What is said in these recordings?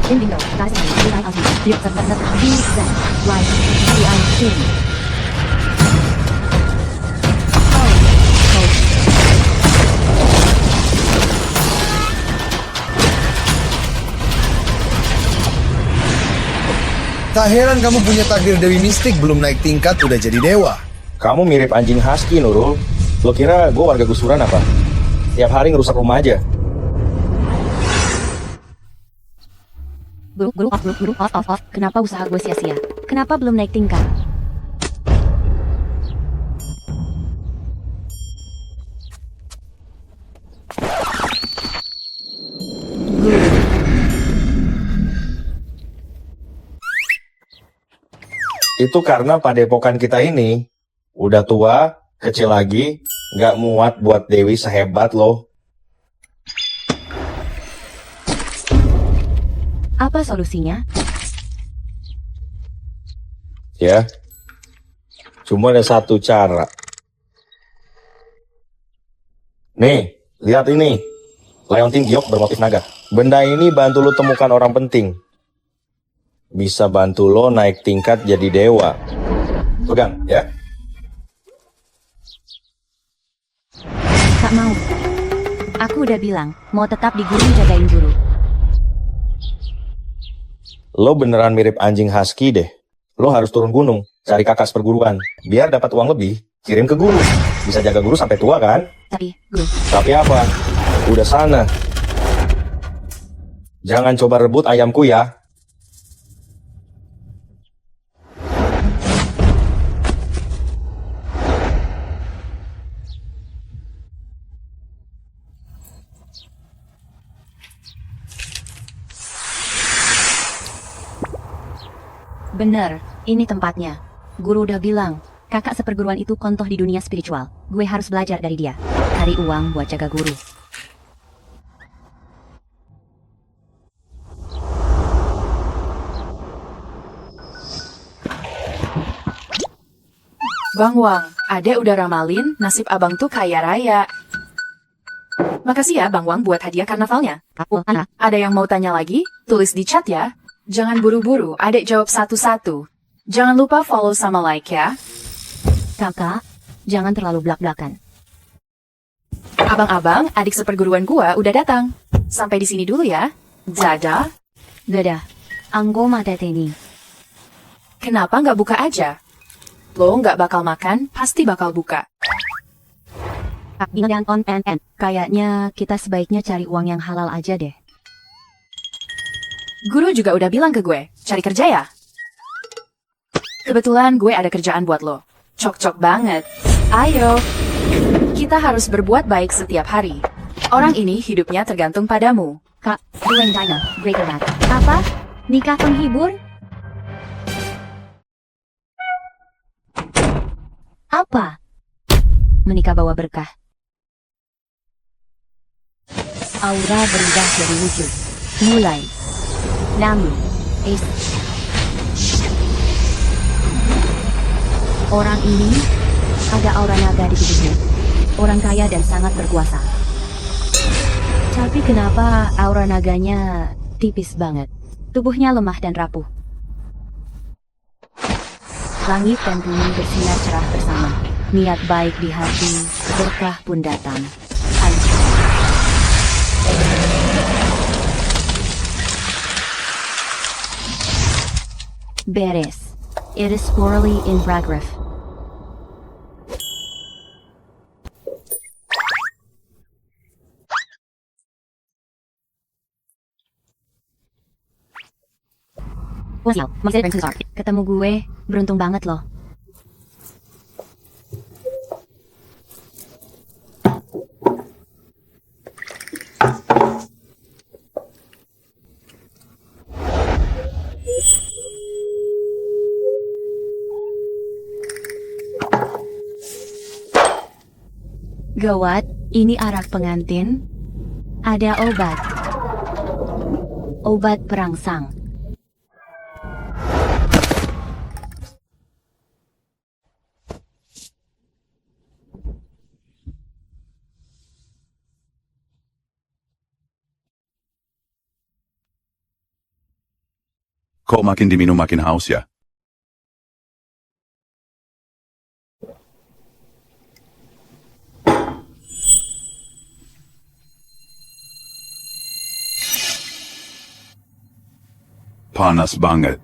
In window, guys, I ultimate, D, Z, Y, C, I, in. Tak heran kamu punya takdir Dewi Mistik belum naik tingkat udah jadi dewa. Kamu mirip anjing husky, Nurul. Lo kira gue warga gusuran apa? Tiap hari ngerusak rumah aja. Guru, off. Kenapa usaha gue sia-sia? Kenapa belum naik tingkat? Itu karena padepokan kita ini udah tua, kecil lagi, nggak muat buat Dewi sehebat lo. Apa solusinya? Ya, cuma ada satu cara. Nih, lihat ini. Leontin giok bermotif naga. Benda ini bantu lo temukan orang penting. Bisa bantu lo naik tingkat jadi dewa. Pegang, ya. Tak mau. Aku udah bilang, mau tetap di guru jagain guru. Lo beneran mirip anjing husky deh. Lo harus turun gunung, cari kakak seperguruan. Biar dapat uang lebih, kirim ke guru. Bisa jaga guru sampai tua kan? Tapi, guru. Tapi apa? Udah sana. Jangan coba rebut ayamku ya. Bener, ini tempatnya. Guru udah bilang, kakak seperguruan itu kontoh di dunia spiritual. Gue harus belajar dari dia. Cari uang buat jaga guru. Bang Wang, adek udah ramalin nasib abang tuh kaya raya. Makasih ya Bang Wang buat hadiah karnavalnya. Ada yang mau tanya lagi? Tulis di chat ya. Jangan buru-buru, adek jawab satu-satu. Jangan lupa follow sama like ya. Kakak, jangan terlalu blak-blakan. Abang-abang, adik seperguruan gua udah datang. Sampai di sini dulu ya. Dadah. Dadah, anggo mata teni. Kenapa nggak buka aja? Lo nggak bakal makan, pasti bakal buka. Ingat yang on and. Kayaknya kita sebaiknya cari uang yang halal aja deh. Guru juga udah bilang ke gue, cari kerja ya? Kebetulan gue ada kerjaan buat lo. Cok-cok banget. Ayo. Kita harus berbuat baik setiap hari. Orang ini hidupnya tergantung padamu. Kak, Dwayne Dina, Greater Rat. Apa? Nikah penghibur? Apa? Menikah bawa berkah. Aura berubah dari wujud. Mulai. Namun, orang ini ada aura naga di tubuhnya. Orang kaya dan sangat berkuasa. Tapi kenapa aura naganya tipis banget? Tubuhnya lemah dan rapuh. Langit dan bumi bersinar cerah bersama. Niat baik di hati, berkah pun datang. Hancur. Beres. It is poorly in progress. Ketemu gue, beruntung banget loh. Gawat, ini arak pengantin. Ada obat. Obat perangsang. Kok makin diminum makin haus ya? Panas banget.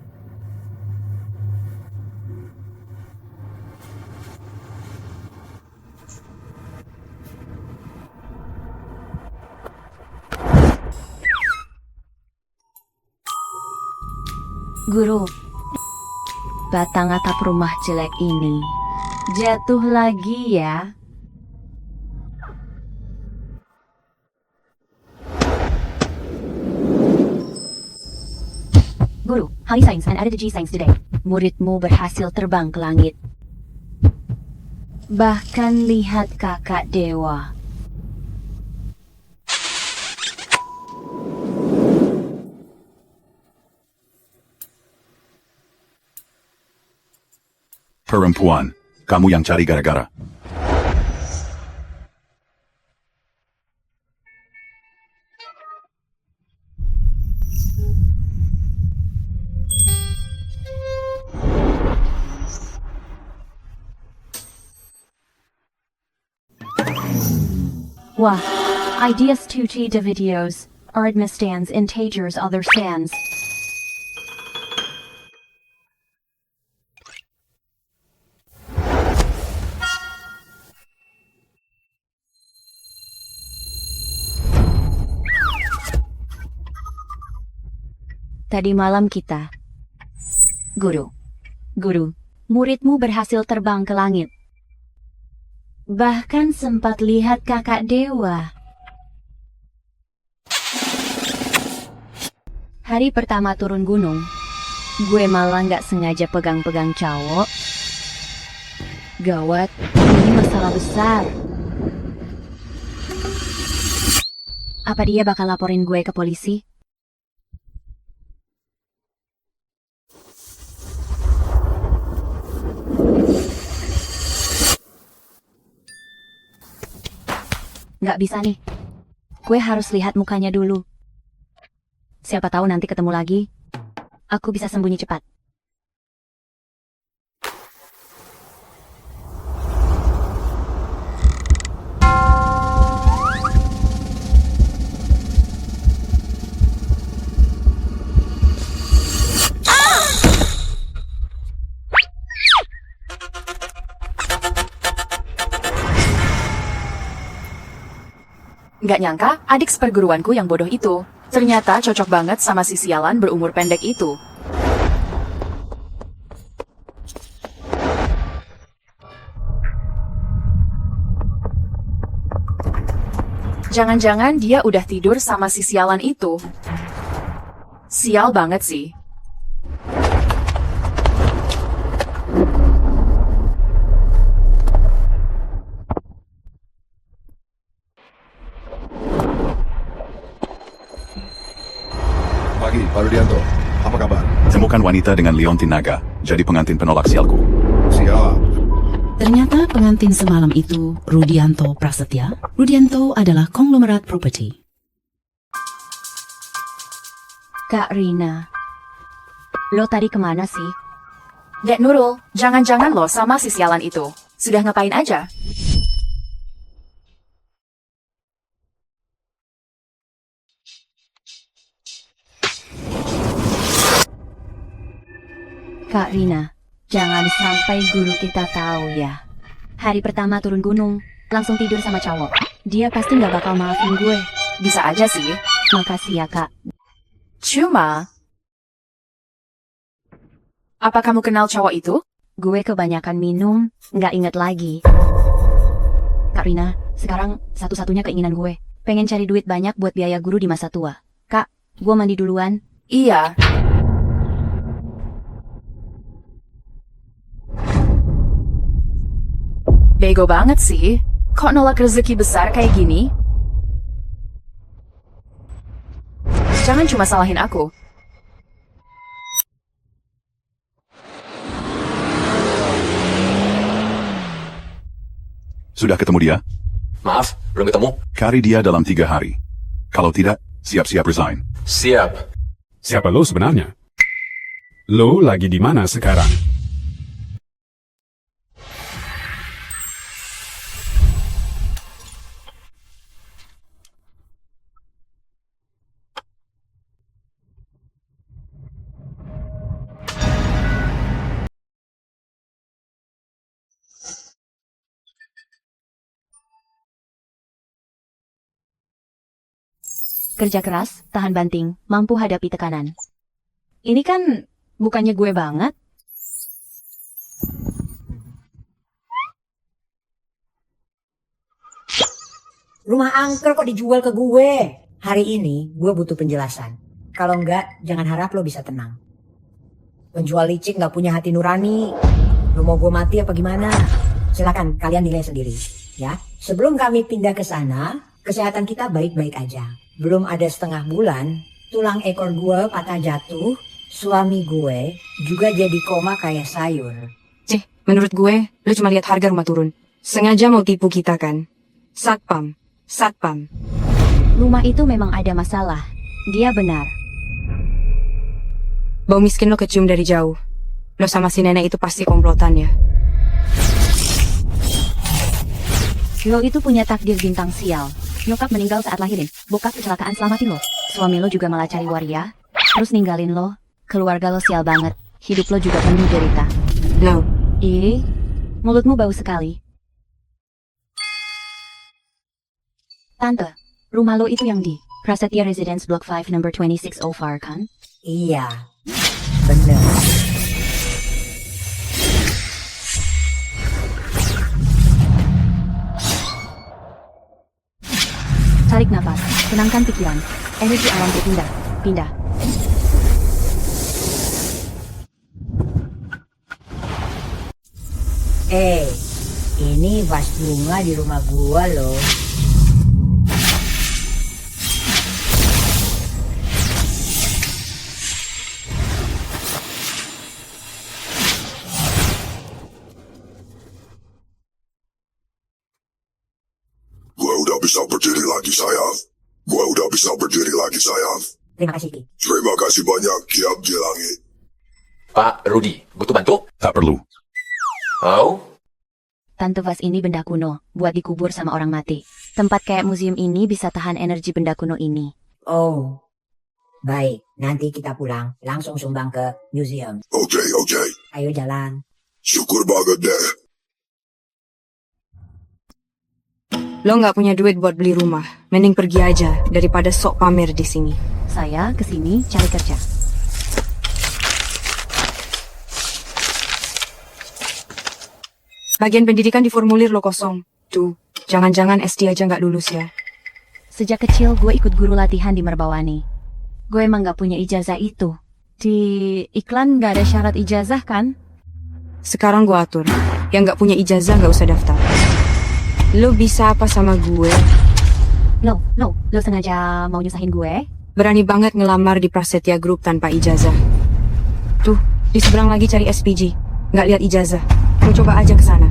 Guru, batang atap rumah jelek ini jatuh lagi ya. Guru, Honey Science and Added G Science today. Muridmu berhasil terbang ke langit. Bahkan lihat kakak dewa. Perempuan, kamu yang cari gara-gara. Wah, ideas to cheat the videos. Arithma stands integers other stands. Tadi malam kita. Guru, muridmu berhasil terbang ke langit. Bahkan sempat lihat kakak dewa. Hari pertama turun gunung, gue malah nggak sengaja pegang-pegang cowok. Gawat, ini masalah besar. Apa dia bakal laporin gue ke polisi? Nggak bisa nih. Gue harus lihat mukanya dulu. Siapa tahu nanti ketemu lagi, aku bisa sembunyi cepat. Nggak nyangka, adik seperguruanku yang bodoh itu. Ternyata cocok banget sama si sialan berumur pendek itu. Jangan-jangan dia udah tidur sama si sialan itu. Sial banget sih. Pagi, Pak Rudianto. Apa kabar? Temukan wanita dengan liontin naga, jadi pengantin penolak sialku. Siap. Ternyata pengantin semalam itu Rudianto Prasetya. Rudianto adalah konglomerat properti. Kak Rina, lo tadi kemana sih? Dek Nurul, jangan-jangan lo sama si sialan itu. Sudah ngapain aja? Kak Rina, jangan sampai guru kita tahu ya. Hari pertama turun gunung, langsung tidur sama cowok. Dia pasti nggak bakal maafin gue. Bisa aja sih. Makasih ya, Kak. Cuma... Apa kamu kenal cowok itu? Gue kebanyakan minum, nggak inget lagi. Kak Rina, sekarang satu-satunya keinginan gue. Pengen cari duit banyak buat biaya guru di masa tua. Kak, gue mandi duluan. Iya. Bego banget sih. Kok nolak rezeki besar kayak gini? Jangan cuma salahin aku. Sudah ketemu dia? Maaf, belum ketemu. Cari dia dalam 3 hari. Kalau tidak, siap-siap resign. Siap. Siapa lo sebenarnya? Lo lagi di mana sekarang? Kerja keras, tahan banting, mampu hadapi tekanan. Ini kan bukannya gue banget. Rumah angker kok dijual ke gue? Hari ini gue butuh penjelasan. Kalau enggak, jangan harap lo bisa tenang. Penjual licik nggak punya hati nurani. Lo mau gue mati apa gimana? Silakan kalian nilai sendiri. Ya, sebelum kami pindah ke sana, kesehatan kita baik-baik aja. Belum ada setengah bulan, tulang ekor gue patah jatuh. Suami gue juga jadi koma kayak sayur. Menurut gue, lo cuma lihat harga rumah turun. Sengaja mau tipu kita kan? Satpam. Rumah itu memang ada masalah. Dia benar. Bau miskin lo kecium dari jauh. Lo sama si nenek itu pasti komplotan ya. Lo itu punya takdir bintang sial. Nyokap meninggal saat lahirin. Bokap kecelakaan selamatin lo. Suami lo juga malah cari waria. Terus ninggalin lo. Keluarga lo sial banget. Hidup lo juga penuh derita. Lo. Mulutmu bau sekali. Tante, rumah lo itu yang di Prasetya Residence Block 5 number 26 Ofar kan? Iya, bener. Tarik nafas, tenangkan pikiran. Energi alam berpindah. Pindah. Ini vas bunga di rumah gua loh. Gua udah bisa berdiri lagi, sayang. Terima kasih, Ki. Terima kasih banyak, Kiab di langit. Pak Rudi, butuh bantu? Tak perlu. Oh? Tante vas ini benda kuno, buat dikubur sama orang mati. Tempat kayak museum ini bisa tahan energi benda kuno ini. Oh, baik. Nanti kita pulang, langsung sumbang ke museum. Oke. Ayo jalan. Syukur banget deh. Lo nggak punya duit buat beli rumah. Mending pergi aja daripada sok pamer di sini. Saya kesini cari kerja. Bagian pendidikan di formulir lo kosong. Tuh, jangan-jangan SD aja nggak lulus ya. Sejak kecil gue ikut guru latihan di Merbawani. Gue emang gak punya ijazah itu. Di iklan gak ada syarat ijazah kan? Sekarang gue atur. Yang nggak punya ijazah nggak usah daftar. Lo bisa apa sama gue? Lo sengaja mau nyusahin gue? Berani banget ngelamar di Prasetya Group tanpa ijazah. Tuh, di seberang lagi cari SPG. Nggak lihat ijazah. Lo coba aja ke sana.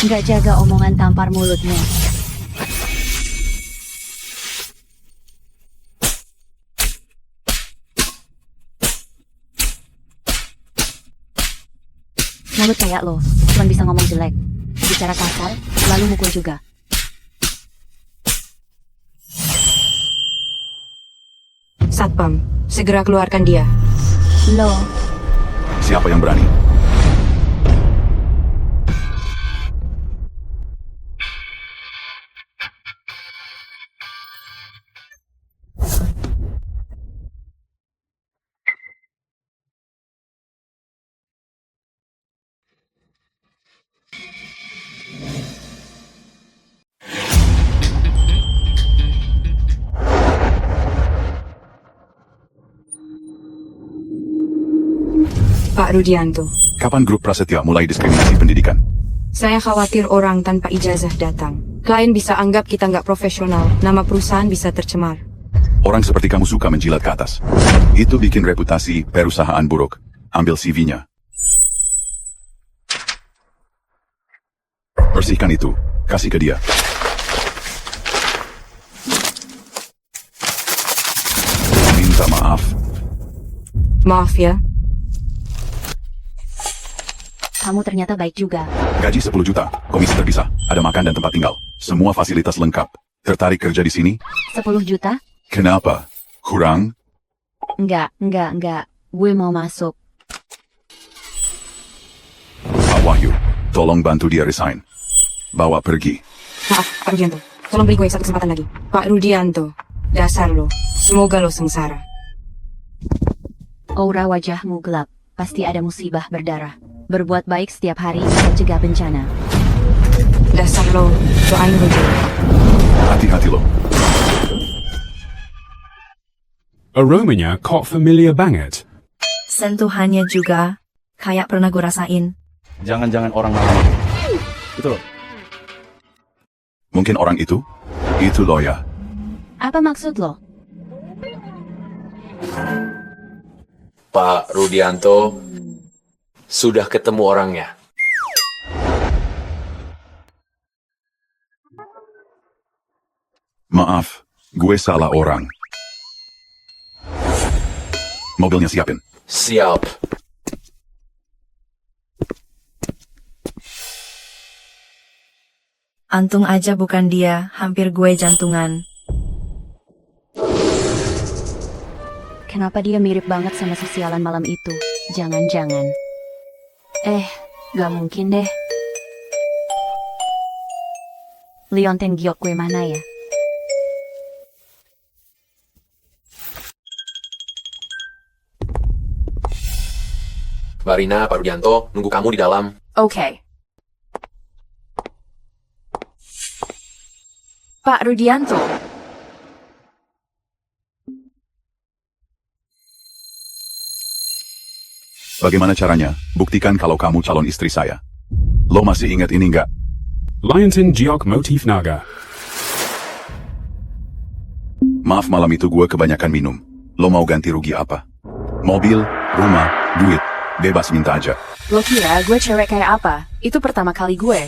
Nggak jaga omongan tampar mulutnya. Mulut kayak lo, cuma bisa ngomong jelek, bicara kasar, lalu mukul juga. Satpam, segera keluarkan dia. Lo, Siapa yang berani? Pak Rudianto, Kapan grup Prasetya mulai diskriminasi pendidikan? saya khawatir orang tanpa ijazah datang. Klien bisa anggap kita nggak profesional, nama perusahaan bisa tercemar. Orang seperti kamu suka menjilat ke atas. Itu bikin reputasi perusahaan buruk. Ambil CV-nya. Bersihkan itu. Kasih ke dia. Maaf ya, Kamu ternyata baik juga. Gaji 10 juta, komisi terpisah, ada makan dan tempat tinggal. Semua fasilitas lengkap. Tertarik kerja di sini? 10 juta? Kenapa? Kurang? Enggak. Gue mau masuk. Pak Wahyu, tolong bantu dia resign. Bawa pergi. Maaf, Pak Rudianto. Tolong beri gue satu kesempatan lagi. Pak Rudianto, dasar lo. Semoga lo sengsara. Aura wajahmu gelap. Pasti ada musibah berdarah. Berbuat baik setiap hari bisa cegah bencana. Dasar lo, doain gue juga. Hati-hati lo. Aromanya kok familiar banget. Sentuhannya juga kayak pernah gue rasain. Jangan-jangan orang lain. Itu loh. Mungkin orang itu? Itu lo ya. Apa maksud lo? Pak Rudianto sudah ketemu orangnya. Maaf, gue salah orang. Mobilnya siapin. Siap. Antung aja bukan dia, hampir gue jantungan. Kenapa dia mirip banget sama sesialan malam itu? Jangan-jangan. Gak mungkin deh. Leontin Giok gue mana ya? Mbak Rina, Pak Rudianto, nunggu kamu di dalam. Oke. Pak Rudianto, Bagaimana caranya? Buktikan kalau kamu calon istri saya. Lo masih ingat ini nggak? Liontin Giok motif naga. Maaf, malam itu gue kebanyakan minum. Lo mau ganti rugi apa? Mobil, rumah, duit. Bebas minta aja. lo kira gue cewek kayak apa? Itu pertama kali gue.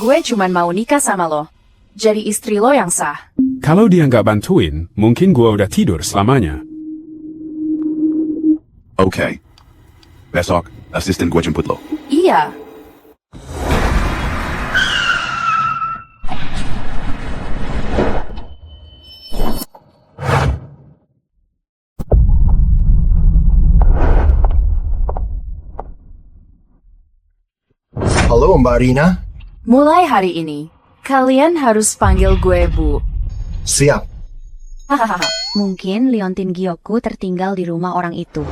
Gue cuman mau nikah sama lo. Jadi istri lo yang sah. Kalau dia nggak bantuin, mungkin gua udah tidur selamanya. Oke. Besok, asisten gue jemput lo. Iya. Halo Mbak Rina. Mulai hari ini, kalian harus panggil gue Bu. Siap. Hahaha, mungkin Leontin Giokku tertinggal di rumah orang itu.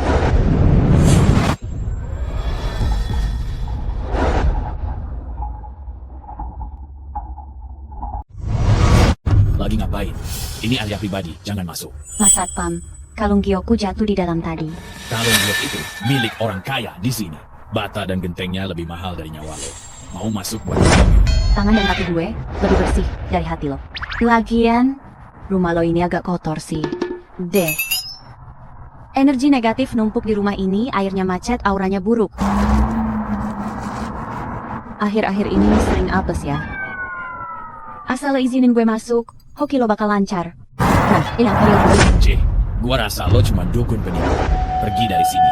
Lagi ngapain? Ini area pribadi, jangan masuk. Mas Satpam, kalung Giokku jatuh di dalam tadi. Kalung Giok itu milik orang kaya di sini. Bata dan gentengnya lebih mahal dari nyawa lo. Mau masuk buat kamu? Tangan dan kaki gue lebih bersih dari hati lo. Lagian, rumah lo ini agak kotor sih. Deh. Energi negatif numpuk di rumah ini, airnya macet, auranya buruk. Akhir-akhir ini sering apes ya. Asal lo izinin gue masuk, hoki lo bakal lancar. Nah, ini yang real gue. C, gua rasa lo cuma dukun penipu. Pergi dari sini.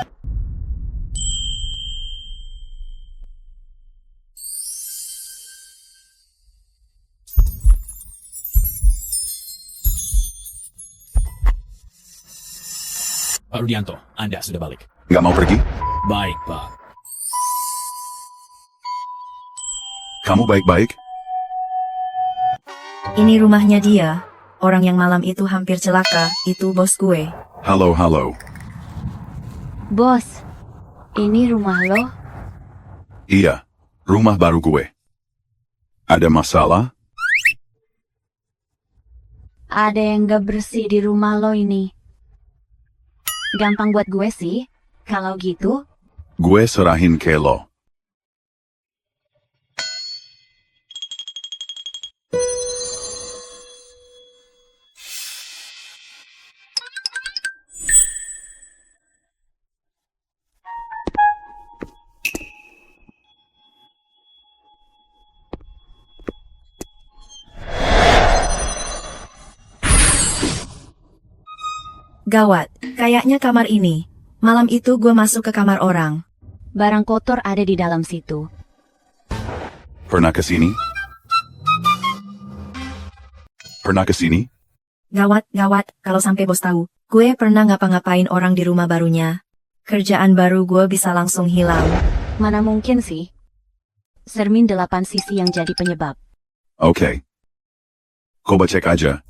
Pak Rudianto, Anda sudah balik. Nggak mau pergi? Baik, Pak. Kamu baik-baik? Ini rumahnya dia. Orang yang malam itu hampir celaka, itu bos gue. Halo, halo. Bos, ini rumah lo? Iya, rumah baru gue. Ada masalah? Ada yang gak bersih di rumah lo ini. Gampang buat gue sih. Kalau gitu, Gue serahin ke lo. Gawat, kayaknya kamar ini. Malam itu gue masuk ke kamar orang. Barang kotor ada di dalam situ. Pernah kesini? Pernah kesini? Gawat, kalau sampai bos tahu. Gue pernah ngapa-ngapain orang di rumah barunya. Kerjaan baru gue bisa langsung hilang. Mana mungkin sih? Cermin 8 sisi yang jadi penyebab. Oke. Coba cek aja.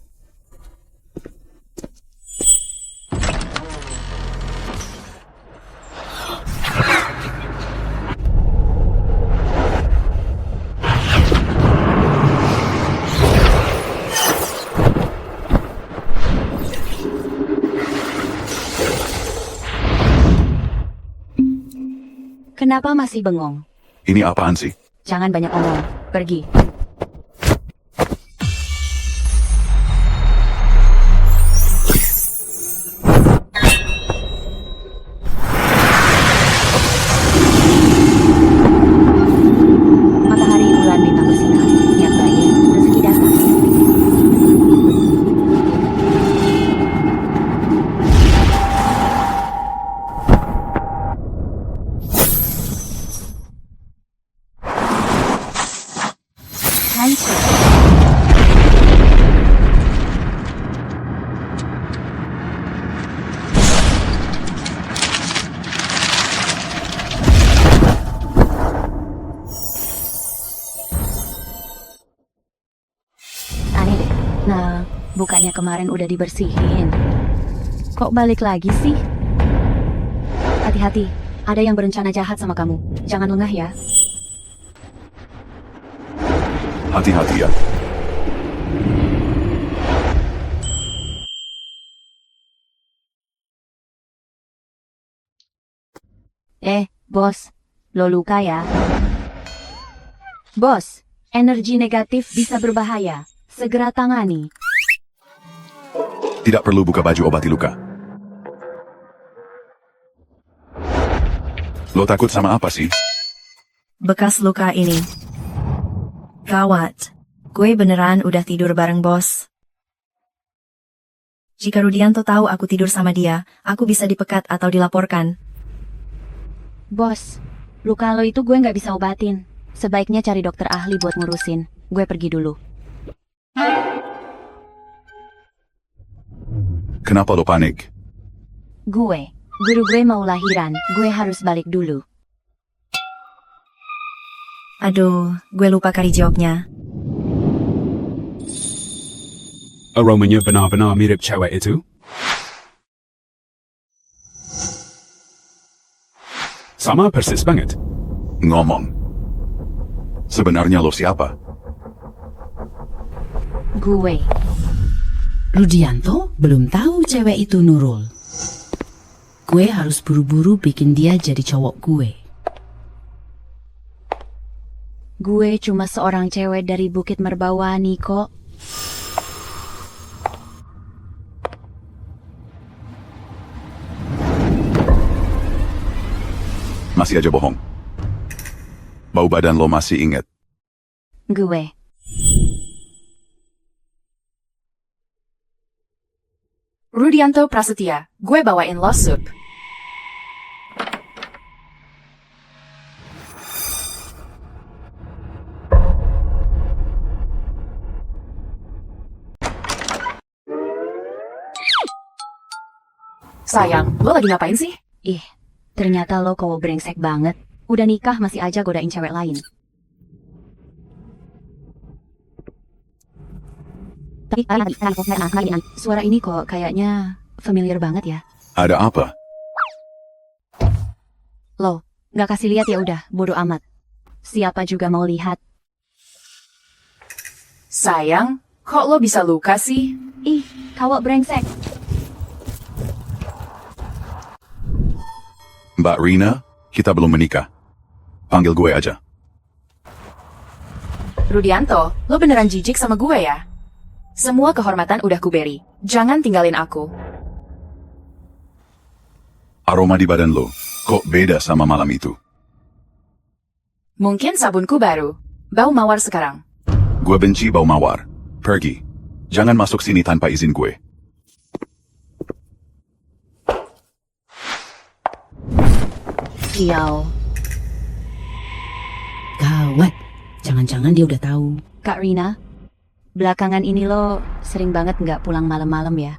Kenapa masih bengong? Ini apaan sih? Jangan banyak omong. Pergi. Matahari, bulan, bintang bersinar. Niat baik, rezeki datang. Hancur. Aneh deh. Nah, bukannya kemarin udah dibersihin. Kok balik lagi sih? Hati-hati, ada yang berencana jahat sama kamu. Jangan lengah ya. Hati-hati ya. Bos, lo luka ya? Bos, energi negatif bisa berbahaya. Segera tangani. Tidak perlu buka baju obati luka. Lo takut sama apa sih? Bekas luka ini. Gawat. Gue beneran udah tidur bareng bos. Jika Rudianto tahu aku tidur sama dia, aku bisa dipecat atau dilaporkan. Bos, luka lo itu gue nggak bisa obatin. Sebaiknya cari dokter ahli buat ngurusin. Gue pergi dulu. Kenapa lo panik? Guru gue mau lahiran. Gue harus balik dulu. Aduh, gue lupa kali jawabnya. Aromanya benar-benar mirip cewek itu. Sama persis banget. Ngomong. Sebenarnya lo siapa? Gue. Rudianto belum tahu cewek itu Nurul. Gue harus buru-buru bikin dia jadi cowok gue. Gue cuma seorang cewek dari Bukit Merbawani kok. Masih aja bohong. Bau badan lo masih inget. Gue. Rudianto Prasetya, gue bawain lo sup. Sayang, lo lagi ngapain sih? Ternyata lo cowok brengsek banget. Udah nikah masih aja godain cewek lain. Suara ini kok kayaknya familiar banget ya. Ada apa? Lo, nggak kasih lihat ya udah, bodo amat. Siapa juga mau lihat. Sayang, kok lo bisa luka sih? Cowok brengsek. Mbak Rina, kita belum menikah. Panggil gue aja. Rudianto, lo beneran jijik sama gue ya? Semua kehormatan udah kuberi. Jangan tinggalin aku. Aroma di badan lo, kok beda sama malam itu? Mungkin sabunku baru. Bau mawar sekarang. Gue benci bau mawar. Pergi. Jangan masuk sini tanpa izin gue. Sial, Gawat. Jangan-jangan dia udah tahu. Kak Rina, belakangan ini lo sering banget nggak pulang malam-malam ya?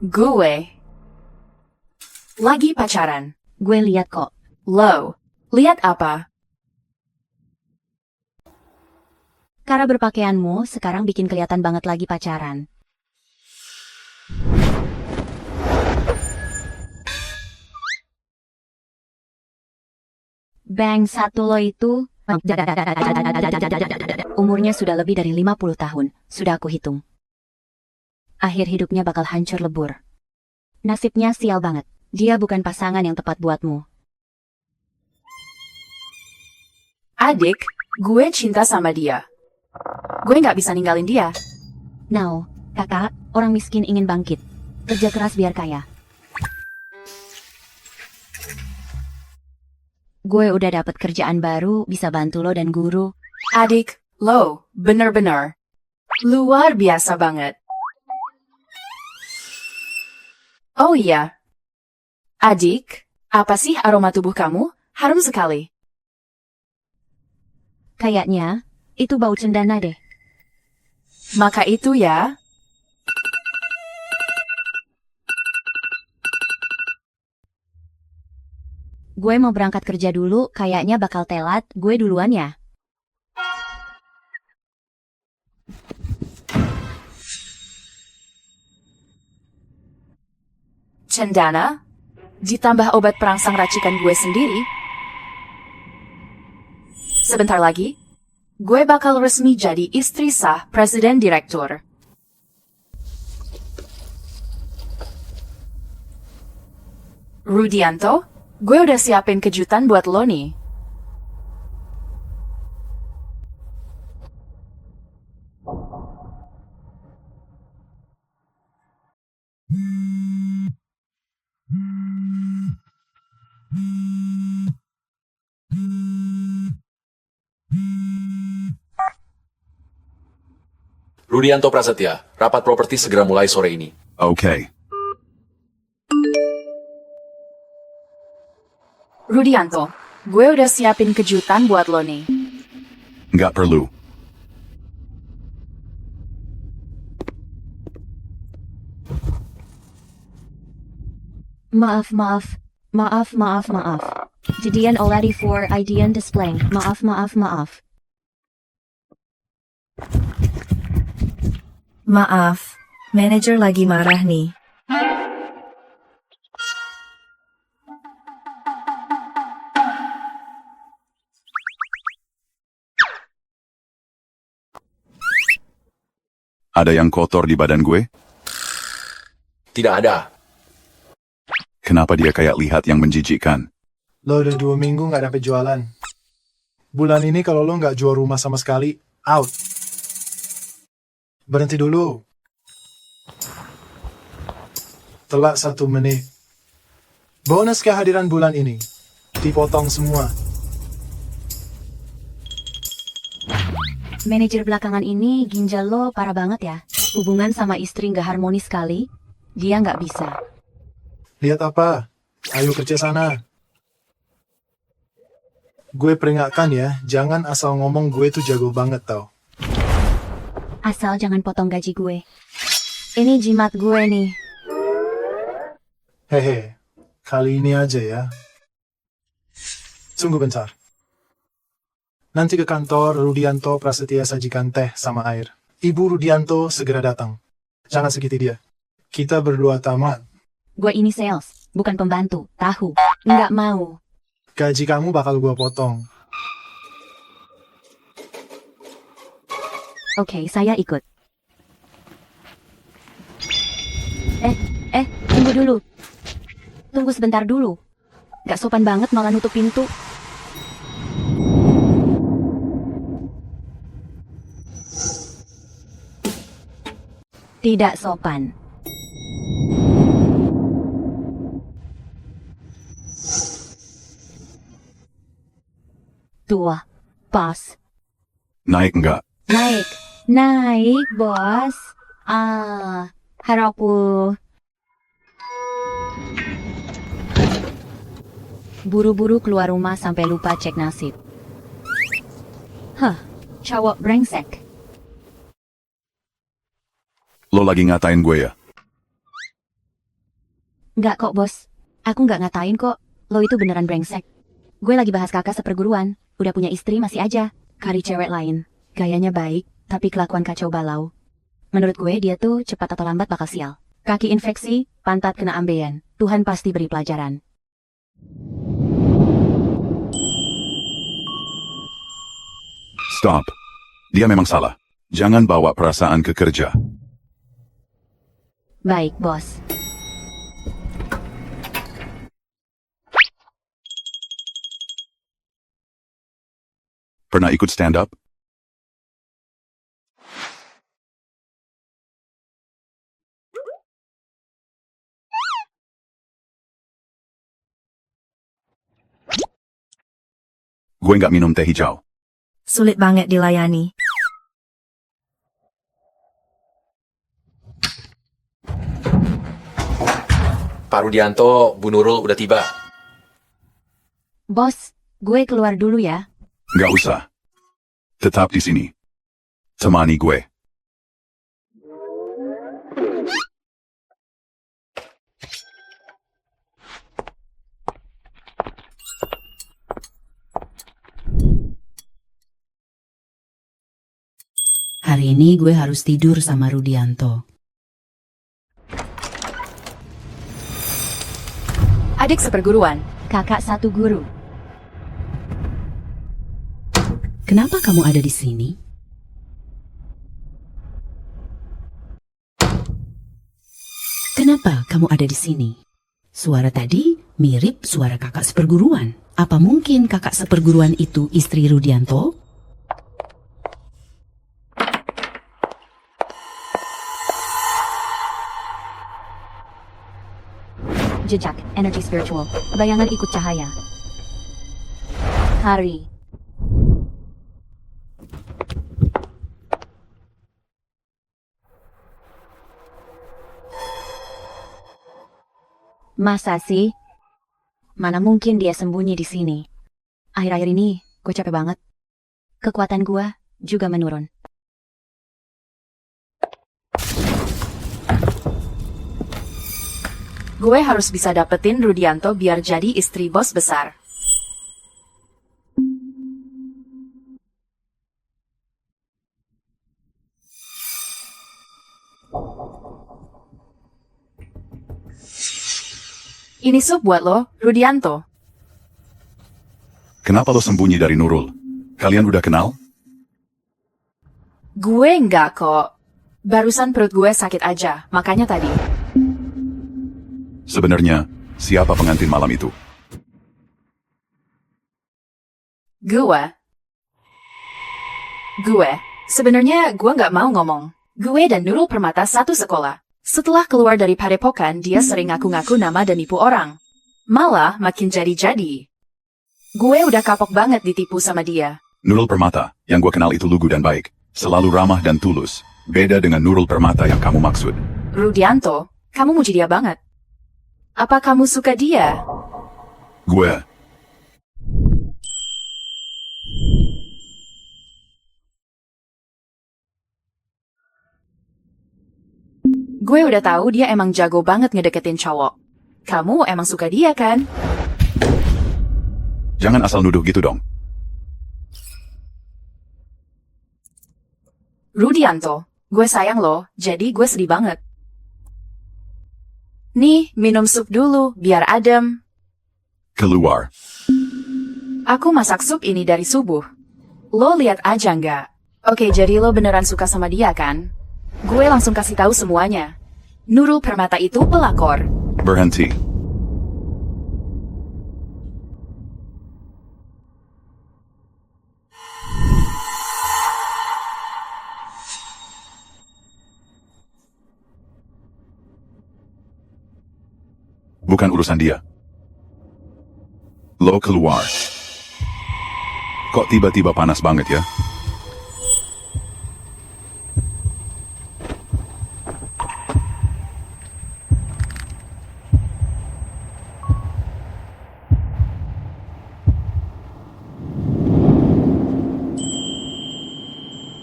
Gue lagi pacaran. Gue lihat kok. Lo, lihat apa? Cara berpakaianmu sekarang bikin kelihatan banget lagi pacaran. Bang satu lo itu umurnya sudah lebih dari 50 tahun, sudah aku hitung. Akhir hidupnya bakal hancur lebur. Nasibnya sial banget, dia bukan pasangan yang tepat buatmu. Adik, gue cinta sama dia. Gue nggak bisa ninggalin dia. Now, kakak, orang miskin ingin bangkit. Kerja keras biar kaya. Gue udah dapet kerjaan baru, bisa bantu lo dan guru. Adik, lo, bener-bener. Luar biasa banget. Oh iya. Adik, apa sih aroma tubuh kamu? Harum sekali. Kayaknya, itu bau cendana deh. Maka itu ya. Gue mau berangkat kerja dulu, kayaknya bakal telat, gue duluan ya. Cendana? Ditambah obat perangsang racikan gue sendiri? Sebentar lagi, gue bakal resmi jadi istri sah Presiden Direktur. Rudianto, gue udah siapin kejutan buat lo nih. Rudianto Prasetya, rapat properti segera mulai sore ini. Oke. Rudianto, gue udah siapin kejutan buat lo nih. Nggak perlu. Maaf. Jadian already for idean display. Maaf. Maaf, manajer lagi marah nih. Ada yang kotor di badan gue? Tidak ada. Kenapa dia kayak lihat yang menjijikkan? Lo udah 2 minggu nggak dapet jualan. Bulan ini kalau lo nggak jual rumah sama sekali, out. Berhenti dulu. Telat 1 menit. Bonus kehadiran bulan ini. Dipotong semua. Manajer belakangan ini ginjal lo parah banget ya. Hubungan sama istri nggak harmonis sekali. Dia nggak bisa. Lihat apa? Ayo kerja sana. Gue peringatkan ya, jangan asal ngomong gue tuh jago banget tau. Asal jangan potong gaji gue. Ini jimat gue nih. Hehe, kali ini aja ya. Tunggu bentar. Nanti ke kantor Rudianto Prasetya sajikan teh sama air. Ibu Rudianto segera datang. Jangan sakiti dia. Kita berdua tamat. Gue ini sales, bukan pembantu. Tahu? Nggak mau. Gaji kamu bakal gue potong. Oke, saya ikut. Tunggu dulu. Tunggu sebentar dulu. Gak sopan banget malah nutup pintu. Tidak sopan. Tua, pas. Naik nggak? Naik, bos. Harapku. Buru-buru keluar rumah sampai lupa cek nasib. Hah, cowok brengsek. Lo lagi ngatain gue ya? Nggak kok, bos. Aku nggak ngatain kok. Lo itu beneran brengsek. Gue lagi bahas kakak seperguruan. Udah punya istri masih aja. Cari cewek lain. Gayanya baik, tapi kelakuan kacau balau. Menurut gue dia tuh cepat atau lambat bakal sial. Kaki infeksi, pantat kena ambeien. Tuhan pasti beri pelajaran. Stop. Dia memang salah. Jangan bawa perasaan ke kerja. Baik, bos. Pernah ikut stand up? Gue nggak minum teh hijau. Sulit banget dilayani. Pak Rudianto, Bu Nurul udah tiba. Bos, gue keluar dulu ya. Nggak usah. Tetap di sini. Temani gue. Hari ini gue harus tidur sama Rudianto. Adik seperguruan. Kakak satu guru. Kenapa kamu ada di sini? Kenapa kamu ada di sini? Suara tadi mirip suara kakak seperguruan. Apa mungkin kakak seperguruan itu istri Rudianto? Jejak, energi spiritual. Bayangan ikut cahaya. Hari. Masa sih? Mana mungkin dia sembunyi di sini? Akhir-akhir ini, gue capek banget. Kekuatan gue juga menurun. Gue harus bisa dapetin Rudianto biar jadi istri bos besar. Ini sup buat lo, Rudianto. Kenapa lo sembunyi dari Nurul? Kalian udah kenal? Gue enggak kok. Barusan perut gue sakit aja, makanya tadi. Sebenarnya, siapa pengantin malam itu? Gue. Sebenarnya gue nggak mau ngomong. Gue dan Nurul Permata satu sekolah. Setelah keluar dari padepokan, dia sering ngaku-ngaku nama dan nipu orang. Malah makin jadi-jadi. Gue udah kapok banget ditipu sama dia. Nurul Permata, yang gue kenal itu lugu dan baik. Selalu ramah dan tulus. Beda dengan Nurul Permata yang kamu maksud. Rudianto, kamu muji dia banget. Apa kamu suka dia? Gue. Gue udah tahu dia emang jago banget ngedeketin cowok. Kamu emang suka dia kan? Jangan asal nuduh gitu dong. Rudianto, gue sayang lo, jadi gue sedih banget. Nih, minum sup dulu, biar adem. Keluar. Aku masak sup ini dari subuh. Lo lihat aja nggak? Oke, jadi lo beneran suka sama dia kan? Gue langsung kasih tahu semuanya. Nurul Permata itu pelakor. Berhenti. Bukan urusan dia. Lo keluar. Kok tiba-tiba panas banget ya?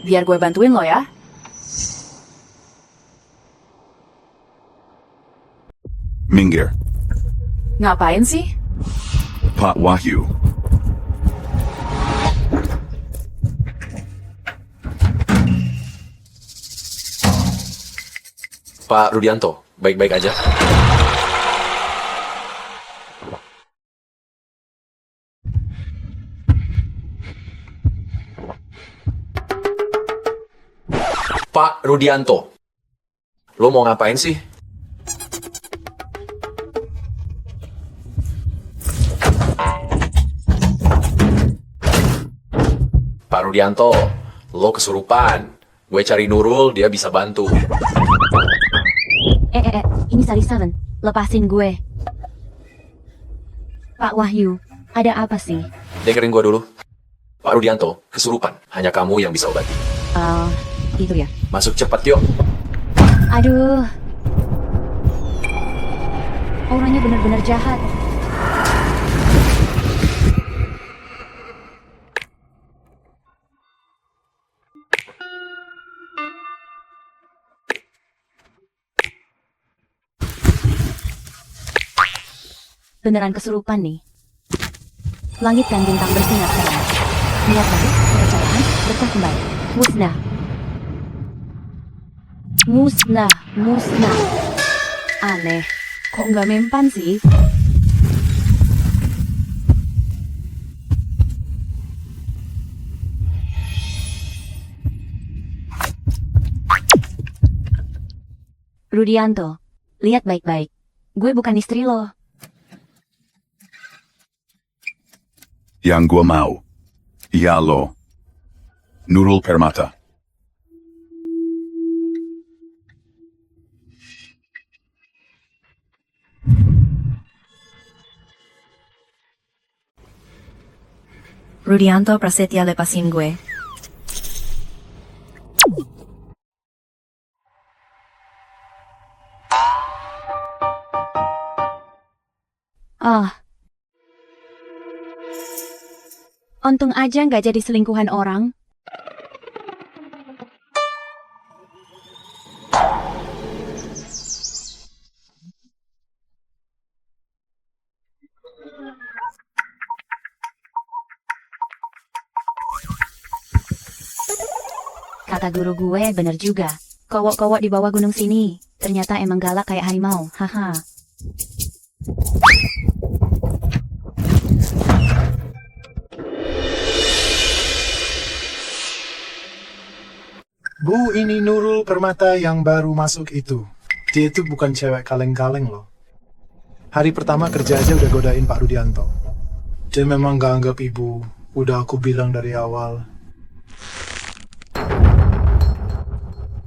biar gue bantuin lo ya. Minggir. Ngapain sih? Pak Wahyu. Pak Rudianto, baik-baik aja? Pak Rudianto, lo mau ngapain sih? Pak Rudianto, lo kesurupan. Gue cari Nurul, dia bisa bantu. Ini Sari Seven. Lepasin gue. Pak Wahyu, ada apa sih? Dengerin gue dulu. Pak Rudianto, kesurupan. Hanya kamu yang bisa obati. Itu ya. Masuk cepat, yuk. Aduh. Orangnya benar-benar jahat. Beneran kesurupan nih. Langit dan bintang bersinar terang. Niat baik, kepercayaan, berkah kembali. Musnah. Musnah, musnah. Aneh, kok nggak mempan sih? Rudianto, lihat baik-baik. Gue bukan istri lo. Yang gua mau. Ya lo. Nurul Permata. Rudianto Prasetya, lepasin gue. Untung aja nggak jadi selingkuhan orang. Kata guru gue bener juga. Kowok-kowok di bawah gunung sini ternyata emang galak kayak harimau. Haha. Bu, ini Nurul Permata yang baru masuk itu. Dia itu bukan cewek kaleng-kaleng loh. Hari pertama kerja aja udah godain Pak Rudianto. Dia memang gak anggap ibu. Udah aku bilang dari awal.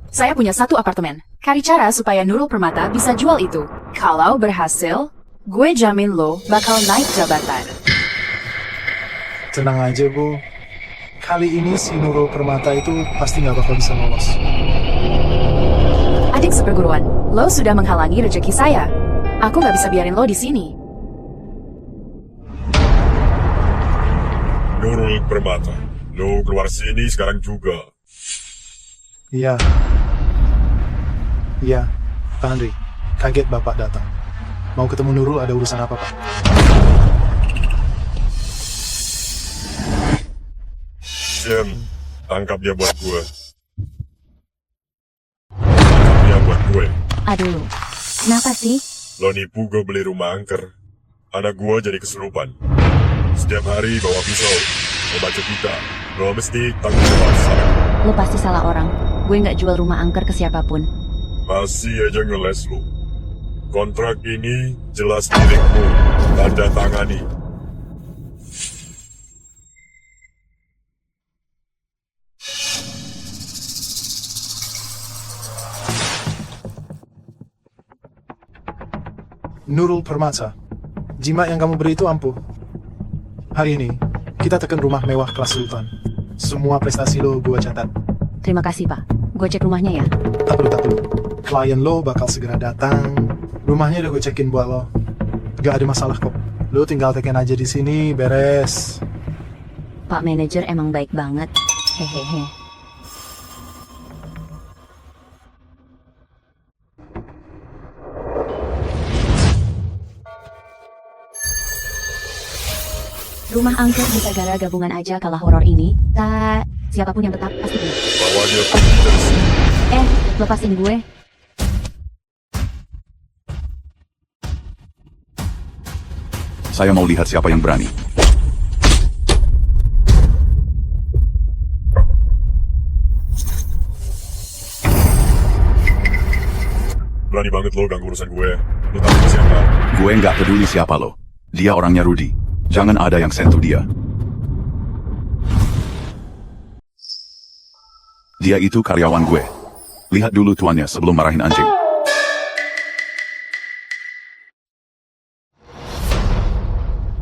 Saya punya satu apartemen. Cari cara supaya Nurul Permata bisa jual itu. Kalau berhasil, gue jamin lo bakal naik jabatan. Tenang aja, Bu. Kali ini si Nurul Permata itu pasti nggak bakal bisa lolos. Adik seperguruan, lo sudah menghalangi rezeki saya. Aku nggak bisa biarin lo di sini. Nurul Permata, lo keluar sini sekarang juga. Iya. Iya, Pak Andri. Kaget Bapak datang. Mau ketemu Nurul, ada urusan apa, Pak? Jen, tangkap dia buat gue. Tangkap dia buat gue. Aduh, kenapa sih? Lo nipu gue beli rumah angker. Anak gue jadi kesurupan. Setiap hari bawa pisau. Lo baca kita. Lo mesti tanggung jawab sekarang. Lo pasti salah orang. Gue nggak jual rumah angker ke siapapun. Masih aja ngeles lo. Kontrak ini jelas milikmu. Tanda tangani. Nurul Permata, jimat yang kamu beri itu ampuh. Hari ini, kita tekan rumah mewah kelas sultan. Semua prestasi lo gue catat. Terima kasih, Pak. Gue cek rumahnya ya. Tak perlu. Klien lo bakal segera datang. Rumahnya udah gue cekin buat lo. Gak ada masalah kok. Lo tinggal tekan aja di sini, beres. Pak manajer emang baik banget. Hehehe. Rumah angker bisa gara gabungan aja kalah horor ini. Tak, siapapun yang tetap pasti dia. Bawa dia pergi dari sini. Lepasin gue. Saya mau lihat siapa yang berani. Berani banget lo ganggu urusan gue. Lo tahu dia siapa? Gue nggak peduli siapa lo. Dia orangnya Rudy. Jangan ada yang sentuh dia. Dia itu karyawan gue. Lihat dulu tuannya sebelum marahin anjing.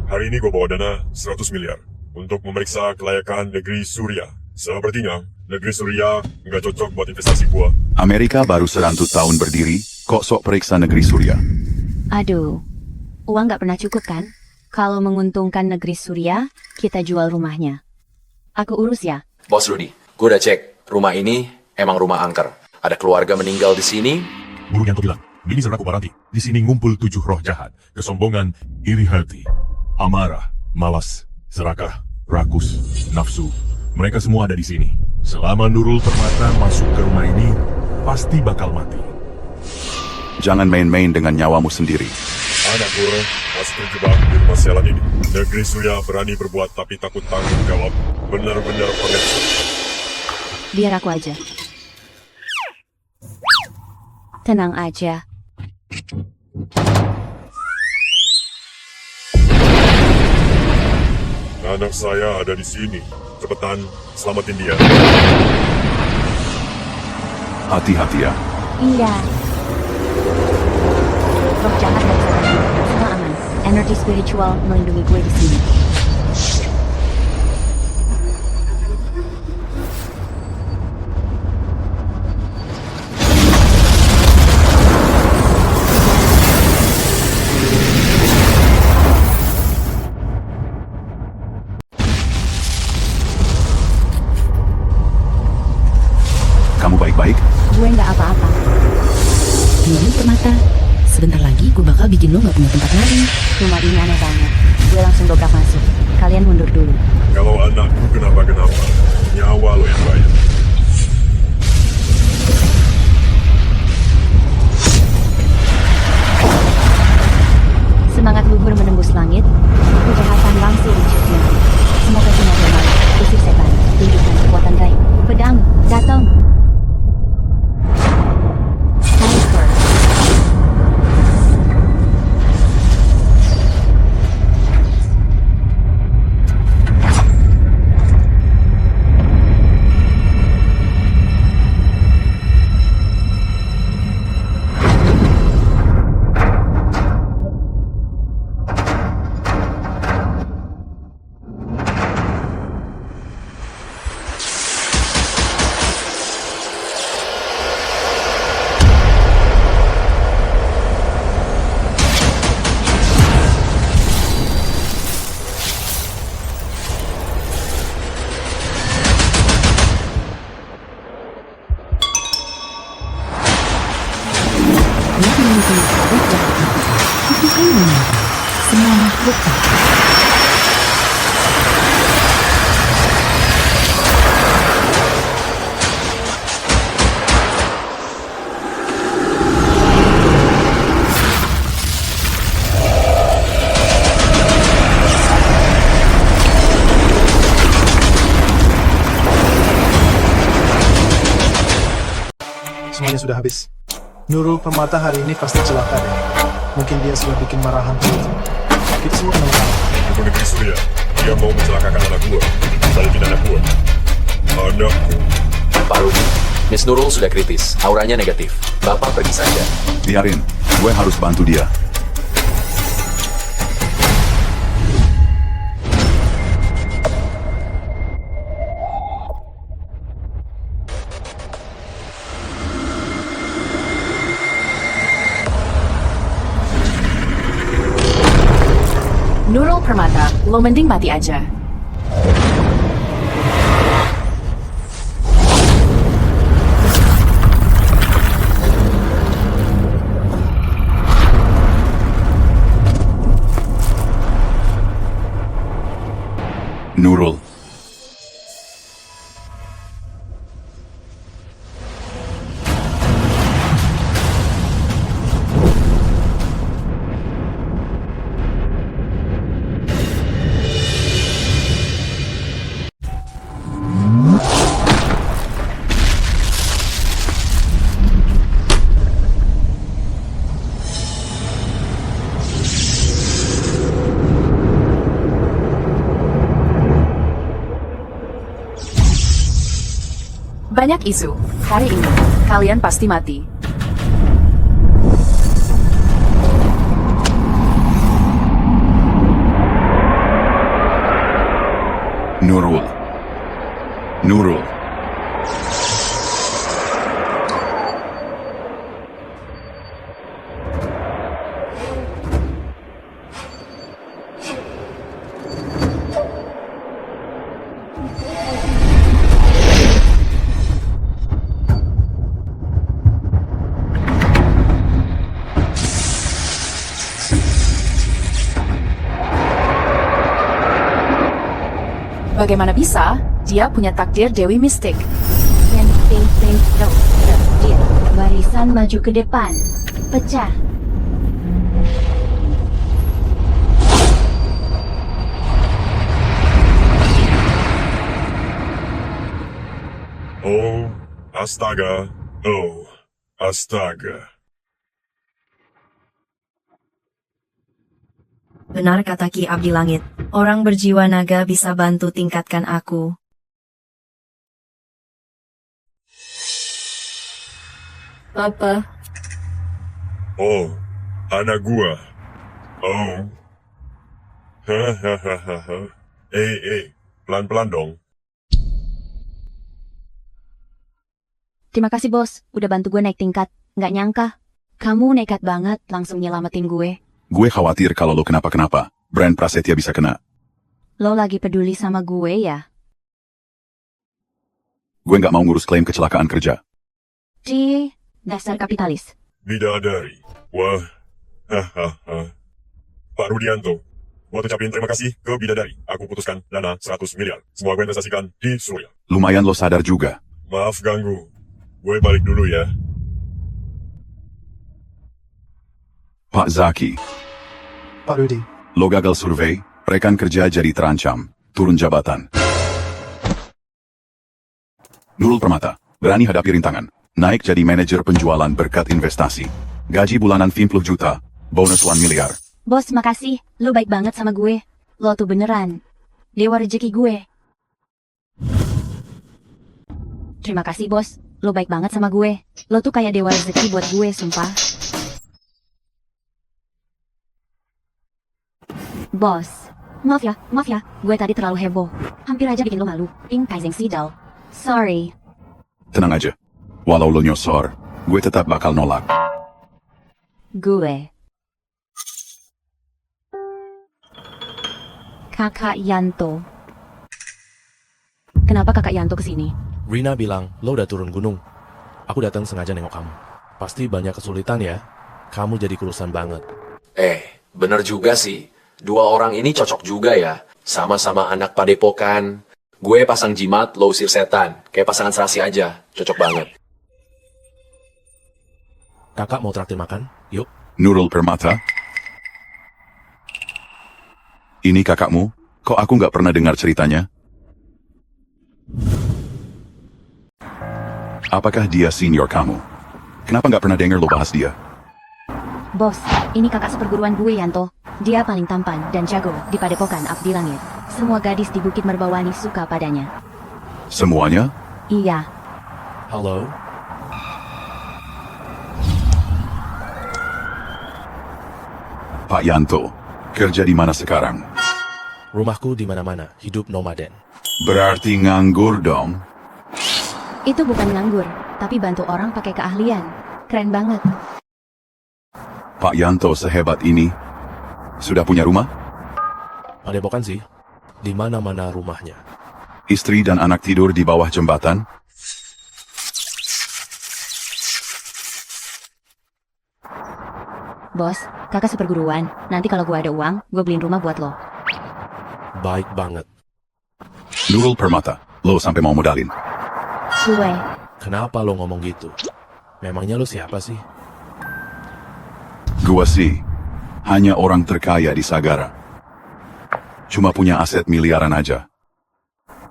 Hari ini gue bawa dana 100 miliar untuk memeriksa kelayakan negeri Surya. Sepertinya negeri Surya nggak cocok buat investasi gue. Amerika baru 100 tahun berdiri, kok sok periksa negeri Surya. Aduh, uang nggak pernah cukup kan? Kalau menguntungkan negeri Surya, kita jual rumahnya. Aku urus ya. Bos Rudy, gue udah cek. Rumah ini emang rumah angker. Ada keluarga meninggal di sini. Burung yang bilang, ini Seraku Baranti. Di sini ngumpul 7 roh jahat. Kesombongan, iri hati, amarah, malas, serakah, rakus, nafsu. Mereka semua ada di sini. Selama Nurul Permata masuk ke rumah ini, pasti bakal mati. Jangan main-main dengan nyawamu sendiri. Anak gue masih terjebak di rumah sialan ini. Negeri Surya berani berbuat tapi takut tanggung jawab. Benar-benar pengecut. Biar aku aja. Tenang aja. Anak saya ada di sini. Cepetan, selamatin dia. Hati-hati ya. Iya. Roh jahat dan sadar. Semua aman. Energi spiritual melindungi gue di sini. Kamu baik-baik? Gue nggak apa-apa. Nurul Permata, sebentar lagi gue bakal bikin lo nggak punya tempat lari. Rumah ini aneh banget. Gue langsung dobrak masuk. Kalian mundur dulu. Kalau anakku kenapa-kenapa, nyawa lo yang bayar. Semangat luhur menembus langit. Kejahatan langsir wujudnya. Semoga sinar bermain. Usir setan. Tunjukkan kekuatan gaib. Pedang, datang. Sniper. Itu kan menyangka semua makhluk Semuanya sudah habis. Nurul Permata hari ini pasti celaka deh. Mungkin dia sudah bikin marahan itu. Kita semua kenal tahu. Itu negeri Surya. Dia mau mencelakakan anak gua. Balikin anak gua. Anakku. Pak Rudy, Miss Nurul sudah kritis. Auranya negatif. Bapak pergi saja. Biarin, gue harus bantu dia. Nurul Permata, lo mending mati aja. Nurul. Banyak isu. Hari ini, kalian pasti mati. Nurul. Nurul. Bagaimana bisa? Dia punya takdir Dewi Mistik. Dia. Barisan maju ke depan. Pecah. Oh, astaga. Oh, astaga. Benar kata Ki Abdi Langit, orang berjiwa naga bisa bantu tingkatkan aku. Papa. Oh, anak gua. Oh. Hahaha. Pelan-pelan dong. Terima kasih bos, udah bantu gue naik tingkat. Nggak nyangka. Kamu nekat banget langsung nyelamatin gue. Gue khawatir kalau lo kenapa-kenapa, brand Prasetya bisa kena. Lo lagi peduli sama gue ya? Gue nggak mau ngurus klaim kecelakaan kerja. Di dasar kapitalis. Bidadari. Wah. Hahaha. Pak Rudianto. Buat ucapin terima kasih ke Bidadari. Aku putuskan dana 100 miliar. Semua gue investasikan di Surya. Lumayan lo sadar juga. Maaf ganggu. Gue balik dulu ya. Pak Zaki. Pak Rudi. Lo gagal survei, rekan kerja jadi terancam, turun jabatan. Nurul Permata, berani hadapi rintangan, naik jadi manajer penjualan berkat investasi. Gaji bulanan 50 juta, bonus 1 miliar. Bos, makasih. Lo baik banget sama gue. Lo tuh beneran dewa rezeki gue. Terima kasih, bos. Lo baik banget sama gue. Lo tuh kayak dewa rezeki buat gue, sumpah. Bos, maaf ya, gue tadi terlalu heboh. Hampir aja bikin lo malu. Ping Kaizeng Sidal. Sorry. Tenang aja. Walau lo nyosor, gue tetap bakal nolak. Gue. Kakak Yanto. Kenapa Kakak Yanto kesini? Rina bilang, lo udah turun gunung. Aku datang sengaja nengok kamu. Pasti banyak kesulitan ya. Kamu jadi kurusan banget. Bener juga sih. Dua orang ini cocok juga ya. Sama-sama anak padepokan. Gue pasang jimat, lo usir setan. Kayak pasangan serasi aja. Cocok banget. Kakak mau traktir makan? Yuk. Nurul Permata. Ini kakakmu? Kok aku nggak pernah dengar ceritanya? Apakah dia senior kamu? Kenapa nggak pernah dengar lo bahas dia? Bos, ini kakak seperguruan gue, Yanto. Dia paling tampan dan jago di padepokan Abdi Langit. Semua gadis di Bukit Merbawani suka padanya. Semuanya? Iya. Halo? Pak Yanto, kerja di mana sekarang? Rumahku di mana-mana, hidup nomaden. Berarti nganggur dong? Itu bukan nganggur, tapi bantu orang pakai keahlian. Keren banget. Pak Yanto sehebat ini, sudah punya rumah? Padepokan sih, di mana-mana rumahnya. Istri dan anak tidur di bawah jembatan? Bos, kakak seperguruan. Nanti kalau gue ada uang, gue beliin rumah buat lo. Baik banget. Nurul Permata, lo sampai mau modalin. Gue. Kenapa lo ngomong gitu? Memangnya lo siapa sih? Gua sih, hanya orang terkaya di Sagara. Cuma punya aset miliaran aja.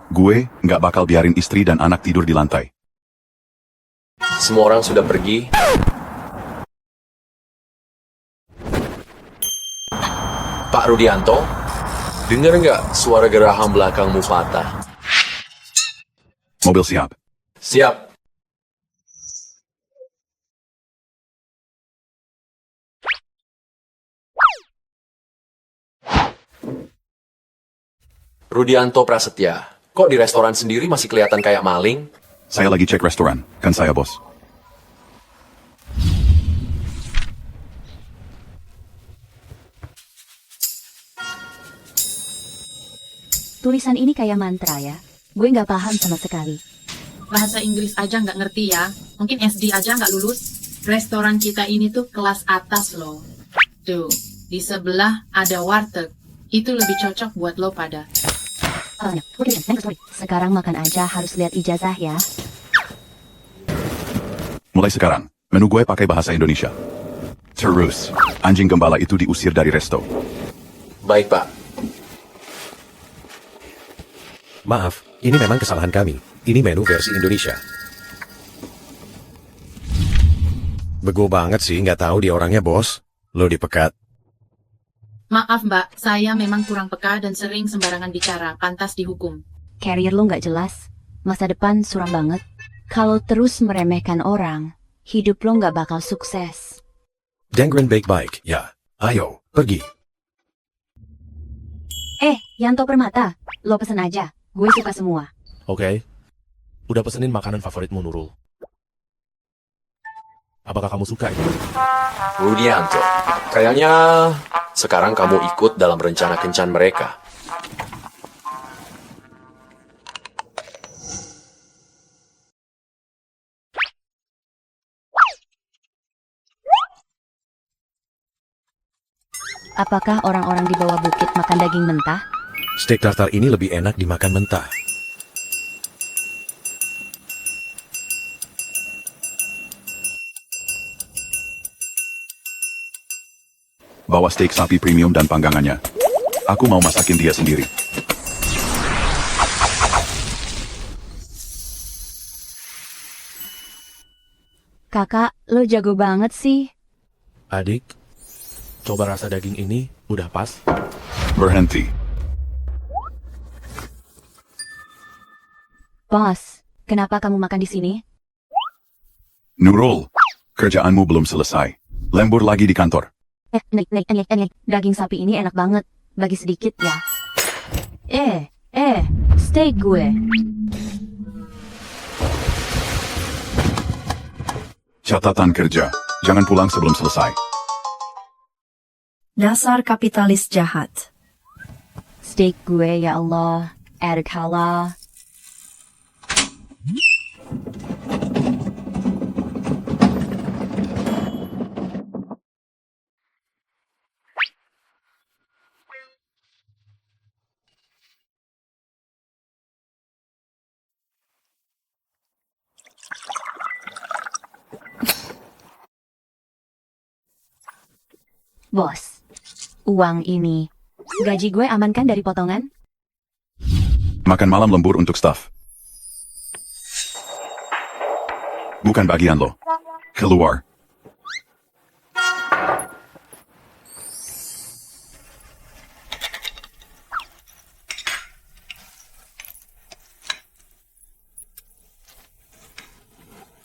Gue nggak bakal biarin istri dan anak tidur di lantai. Semua orang sudah pergi. Pak Rudianto, dengar nggak suara geraham belakangmu patah? Mobil siap. Siap. Rudianto Prasetya, kok di restoran sendiri masih kelihatan kayak maling? Saya lagi cek restoran, kan saya bos. Tulisan ini kayak mantra ya. Gue nggak paham sama sekali. Bahasa Inggris aja nggak ngerti ya. Mungkin SD aja nggak lulus. Restoran kita ini tuh kelas atas loh. Tuh, di sebelah ada warteg. Itu lebih cocok buat lo pada. Sekarang makan aja harus lihat ijazah ya. Mulai sekarang, menu gue pakai bahasa Indonesia. Terus, anjing gembala itu diusir dari resto. Baik, Pak. Maaf, ini memang kesalahan kami. Ini menu versi Indonesia. Bego banget sih, nggak tahu dia orangnya, bos. Lo dipekat. Maaf mbak, saya memang kurang peka dan sering sembarangan bicara, pantas dihukum. Career lo nggak jelas. Masa depan suram banget. Kalau terus meremehkan orang, hidup lo nggak bakal sukses. Dengren baik-baik, ya. Ayo, pergi. Yanto Permata, lo pesen aja. Gue suka semua. Oke. Udah pesenin makanan favoritmu, Nurul. Apakah kamu suka ini? Rudianto, kayaknya sekarang kamu ikut dalam rencana kencan mereka. Apakah orang-orang di bawah bukit makan daging mentah? Steak tartar ini lebih enak dimakan mentah. Bawa steak sapi premium dan panggangannya. Aku mau masakin dia sendiri. Kakak, lo jago banget sih. Adik, coba rasa daging ini, udah pas? Berhenti. Bos, kenapa kamu makan di sini? Nurul, kerjaanmu belum selesai. Lembur lagi di kantor. Daging sapi ini enak banget. Bagi sedikit ya. Steak gue. Catatan kerja, jangan pulang sebelum selesai. Dasar kapitalis jahat. Steak gue ya Allah. Added halal. Bos, uang ini, gaji gue aman kan dari potongan? Makan malam lembur untuk staff. Bukan bagian lo. Keluar.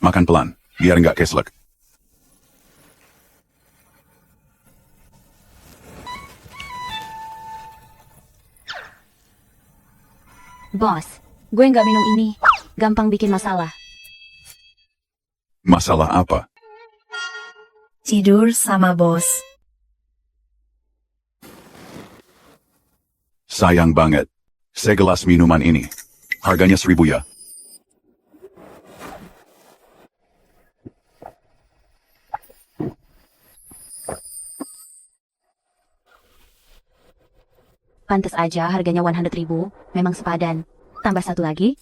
Makan pelan, biar nggak keslek. Bos, gue nggak minum ini. Gampang bikin masalah. Masalah apa? Tidur sama bos. Sayang banget. Segelas minuman ini. Harganya 1.000 ya. Pantes aja harganya 100.000, memang sepadan. Tambah satu lagi.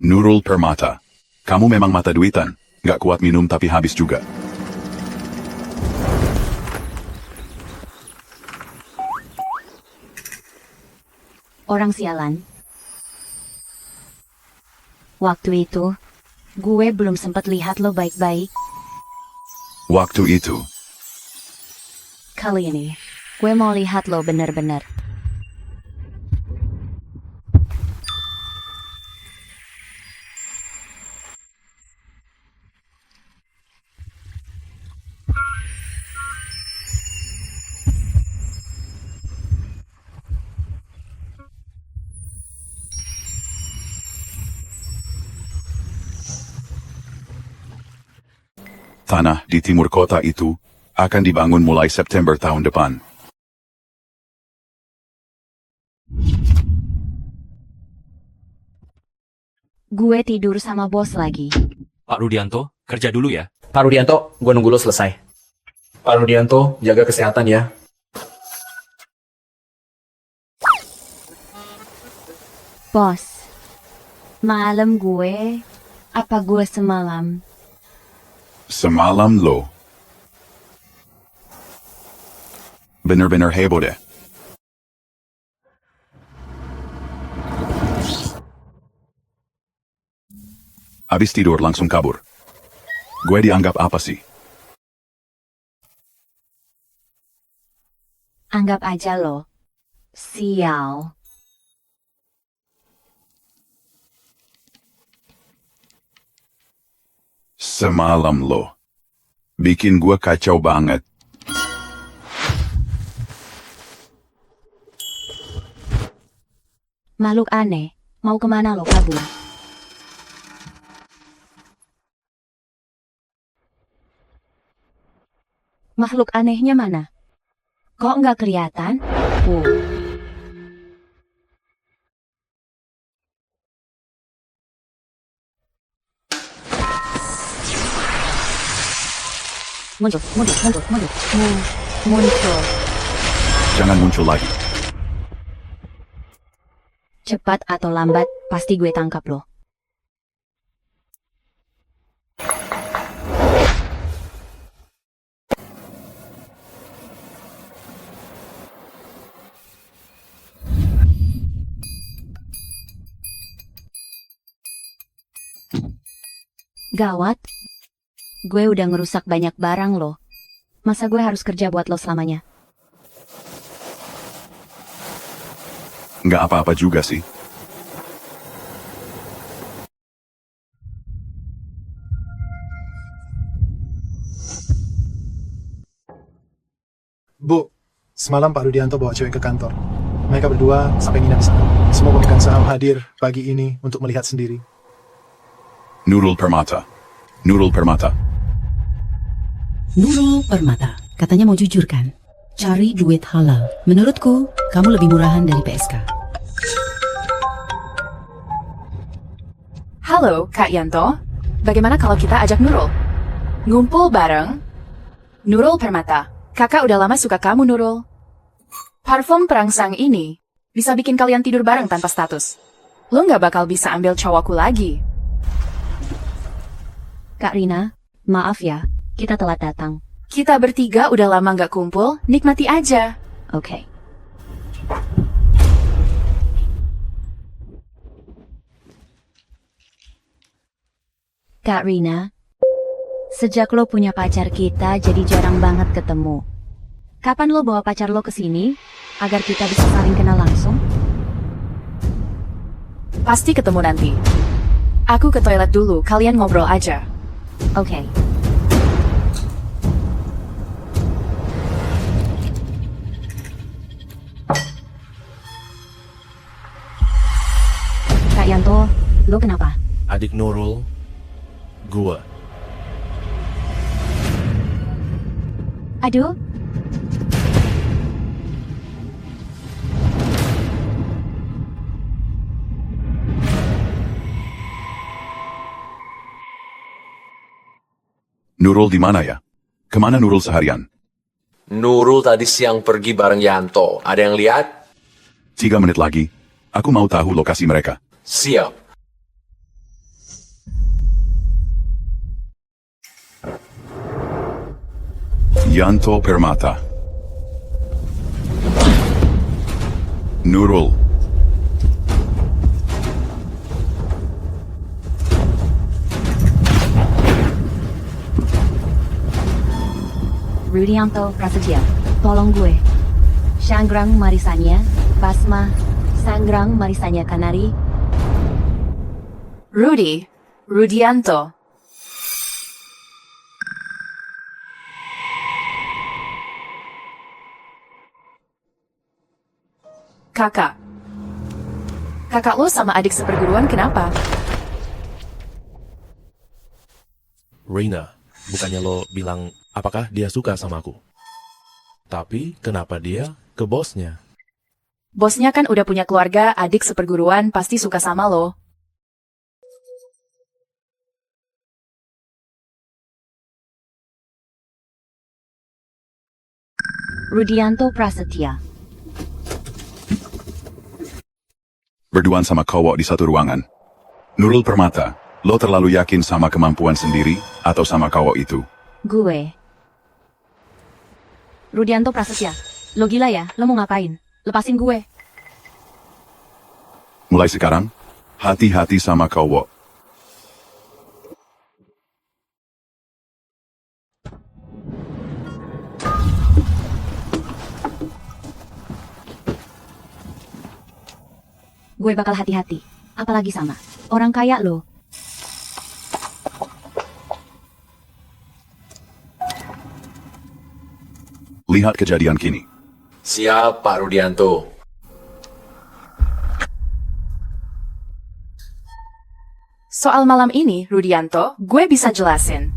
Nurul Permata. Kamu memang mata duitan. Nggak kuat minum tapi habis juga. Orang sialan. Waktu itu, gue belum sempat lihat lo baik-baik. Waktu itu, Kali ini, gue mau lihat lo bener-bener. tanah di timur kota itu akan dibangun mulai September tahun depan. Gue tidur sama bos lagi. Pak Rudianto, kerja dulu ya. Pak Rudianto, gue nunggu lo selesai. Pak Rudianto, jaga kesehatan ya. Bos, malam gue, apa gue semalam? Semalam lo bener-bener heboh deh. Habis tidur langsung kabur. Gue dianggap apa sih? Anggap aja lo. Sial. Semalam lo bikin gue kacau banget. Makhluk aneh, mau kemana lo kabur? Makhluk anehnya mana? Kok nggak kelihatan? Muncul. Jangan muncul lagi. Cepat atau lambat, pasti gue tangkap lo. Gawat. Gue udah ngerusak banyak barang lo. Masa gue harus kerja buat lo selamanya? Nggak apa-apa juga sih. Bu, semalam Pak Rudianto bawa cewek ke kantor. Mereka berdua sampai nginap di sana. Semua pemegang saham hadir pagi ini untuk melihat sendiri. Nurul Permata. Nurul Permata. Nurul Permata, katanya mau jujur kan? Cari duit halal. Menurutku, kamu lebih murahan dari PSK. Halo, Kak Yanto. Bagaimana kalau kita ajak Nurul? Ngumpul bareng? Nurul Permata, kakak udah lama suka kamu, Nurul. Parfum perangsang ini bisa bikin kalian tidur bareng tanpa status. Lo nggak bakal bisa ambil cowokku lagi. Kak Rina, maaf ya, kita telat datang. Kita bertiga udah lama nggak kumpul, nikmati aja. Oke. Kak Rina, sejak lo punya pacar kita jadi jarang banget ketemu. Kapan lo bawa pacar lo ke sini, agar kita bisa saling kenal langsung? Pasti ketemu nanti. Aku ke toilet dulu, kalian ngobrol aja. Oke. Kak Yanto, lo kenapa? Adik Nurul, gua. Aduh. Nurul di mana ya? Kemana Nurul seharian? Nurul tadi siang pergi bareng Yanto. Ada yang lihat? 3 menit lagi. Aku mau tahu lokasi mereka. Siap. Yanto Permata. Nurul. Rudianto Prasetya, tolong gue. Sanggrang Marisanya, Basma, Sanggrang Marisanya Kanari. Rudianto. Kakak lo sama adik seperguruan kenapa? Reina, bukannya lo bilang apakah dia suka sama aku? Tapi kenapa dia ke bosnya? Bosnya kan udah punya keluarga, adik seperguruan pasti suka sama lo. Rudianto Prasetya. Berduaan sama cowok di satu ruangan. Nurul Permata, lo terlalu yakin sama kemampuan sendiri atau sama cowok itu? Gue. Rudianto Prasetya. Lo gila ya? Lo mau ngapain? Lepasin gue. Mulai sekarang, hati-hati sama cowok. Gue bakal hati-hati. Apalagi sama orang kaya lo. Lihat kejadian kini. Siap, Pak Rudianto. Soal malam ini, Rudianto, gue bisa jelasin.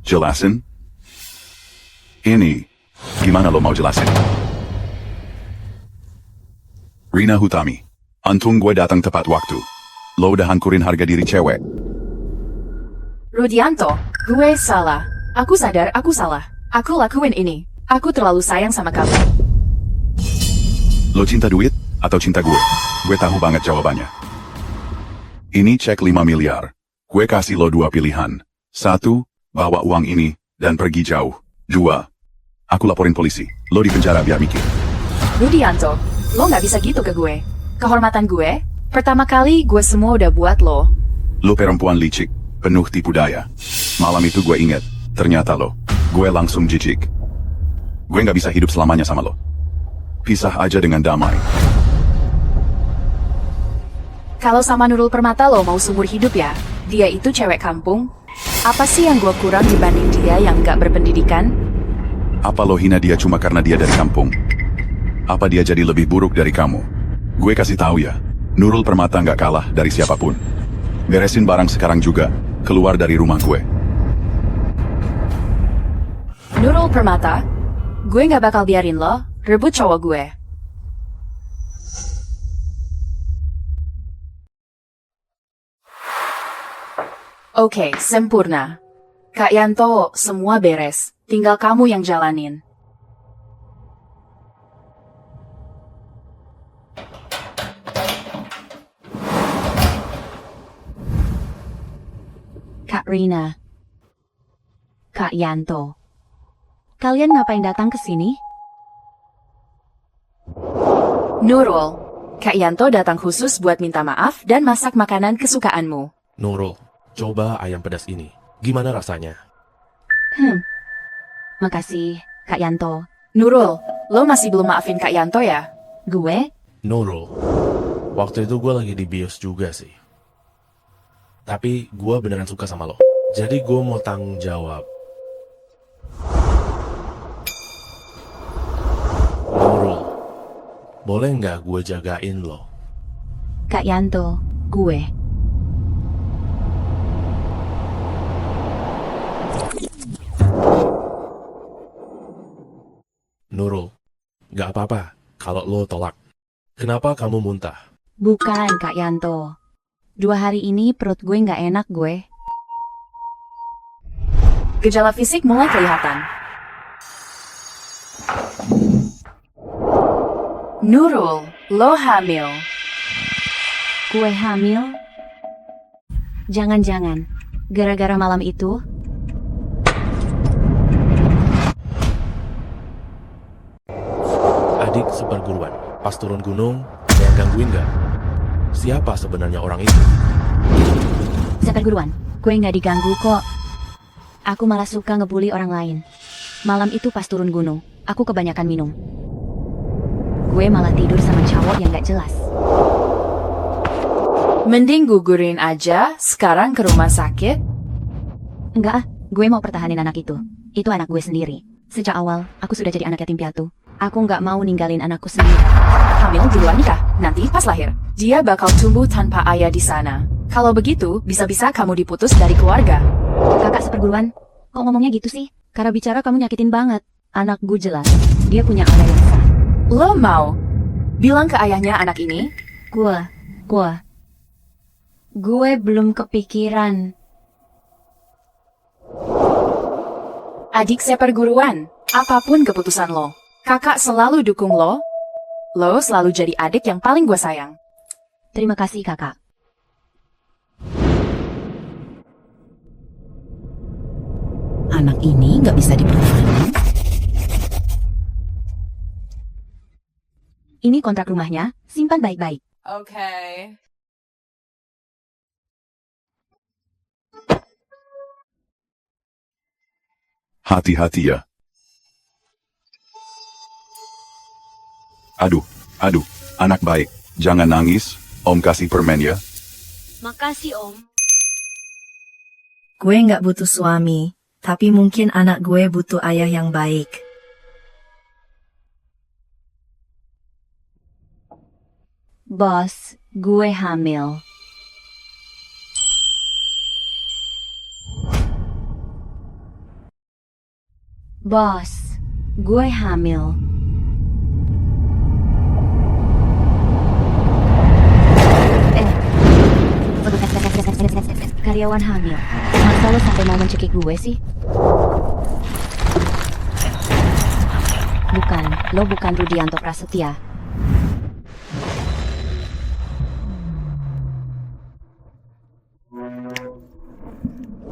Jelasin? Ini, gimana lo mau jelasin? Rina Hutami, untung gue datang tepat waktu. Lo udah hancurin harga diri cewek. Rudianto, gue salah. Aku sadar aku salah. Aku lakuin ini. Aku terlalu sayang sama kamu. Lo cinta duit atau cinta gue? Gue tahu banget jawabannya. Ini cek 5 miliar. Gue kasih lo 2 pilihan. 1, bawa uang ini dan pergi jauh. 2, aku laporin polisi. Lo di penjara biar mikir. Rudianto, lo gak bisa gitu ke gue. Kehormatan gue, pertama kali gue semua udah buat lo. Lo perempuan licik, penuh tipu daya. Malam itu gue inget, ternyata gue langsung jijik. Gue gak bisa hidup selamanya sama lo. Pisah aja dengan damai. Kalau sama Nurul Permata lo mau seumur hidup ya? Dia itu cewek kampung. Apa sih yang gue kurang dibanding dia yang gak berpendidikan? Apa lo hina dia cuma karena dia dari kampung? Apa dia jadi lebih buruk dari kamu? Gue kasih tahu ya, Nurul Permata gak kalah dari siapapun. Beresin barang sekarang juga, keluar dari rumah gue. Nurul Permata, gue gak bakal biarin lo rebut cowok gue. Oke, sempurna. Kak Yanto, semua beres. Tinggal kamu yang jalanin. Kak Rina. Kak Yanto. Kalian ngapain datang ke sini? Nurul, Kak Yanto datang khusus buat minta maaf dan masak makanan kesukaanmu. Nurul, coba ayam pedas ini. Gimana rasanya? Makasih, Kak Yanto. Nurul, lo masih belum maafin Kak Yanto ya? Gue? Nurul, waktu itu gue lagi di bios juga sih. Tapi gue beneran suka sama lo. Jadi gue mau tanggung jawab. Nurul, boleh nggak gue jagain lo? Kak Yanto, gue. Nurul, nggak apa-apa kalau lo tolak. Kenapa kamu muntah? Bukan, Kak Yanto. 2 hari ini perut gue nggak enak gue. Gejala fisik mulai kelihatan. Nurul, lo hamil. Gue hamil? Jangan-jangan, gara-gara malam itu? Adik seperguruan, pas turun gunung, ada yang gangguin gak? Siapa sebenarnya orang itu? Seperguruan, gue nggak diganggu kok. Aku malah suka ngebully orang lain. Malam itu pas turun gunung, aku kebanyakan minum. Gue malah tidur sama cowok yang gak jelas. Mending gugurin aja, sekarang ke rumah sakit. Enggak, gue mau pertahanin anak itu. Itu anak gue sendiri. Sejak awal, aku sudah jadi anak yatim piatu. Aku nggak mau ninggalin anakku sendiri. Hamil di luar nikah, nanti pas lahir, dia bakal tumbuh tanpa ayah di sana. Kalau begitu, bisa-bisa kamu diputus dari keluarga. Kakak seperguruan, kok ngomongnya gitu sih? Cara bicara kamu nyakitin banget. Anak gue jelas, dia punya ayah yang sah. Lo mau bilang ke ayahnya anak ini? Gue belum kepikiran. Adik seperguruan, apapun keputusan lo, kakak selalu dukung lo. Lo selalu jadi adik yang paling gue sayang. Terima kasih kakak. Anak ini nggak bisa dipertahankan. Ini kontrak rumahnya, simpan baik-baik. Oke. Hati-hati ya. Aduh, anak baik. Jangan nangis, Om kasih permen ya. Makasih, Om. Gue nggak butuh suami, tapi mungkin anak gue butuh ayah yang baik. Bos, gue hamil. Bos, gue hamil. Karyawan hamil. Masa lo sampai mau mencekik gue sih? Lo bukan Rudianto Prasetya.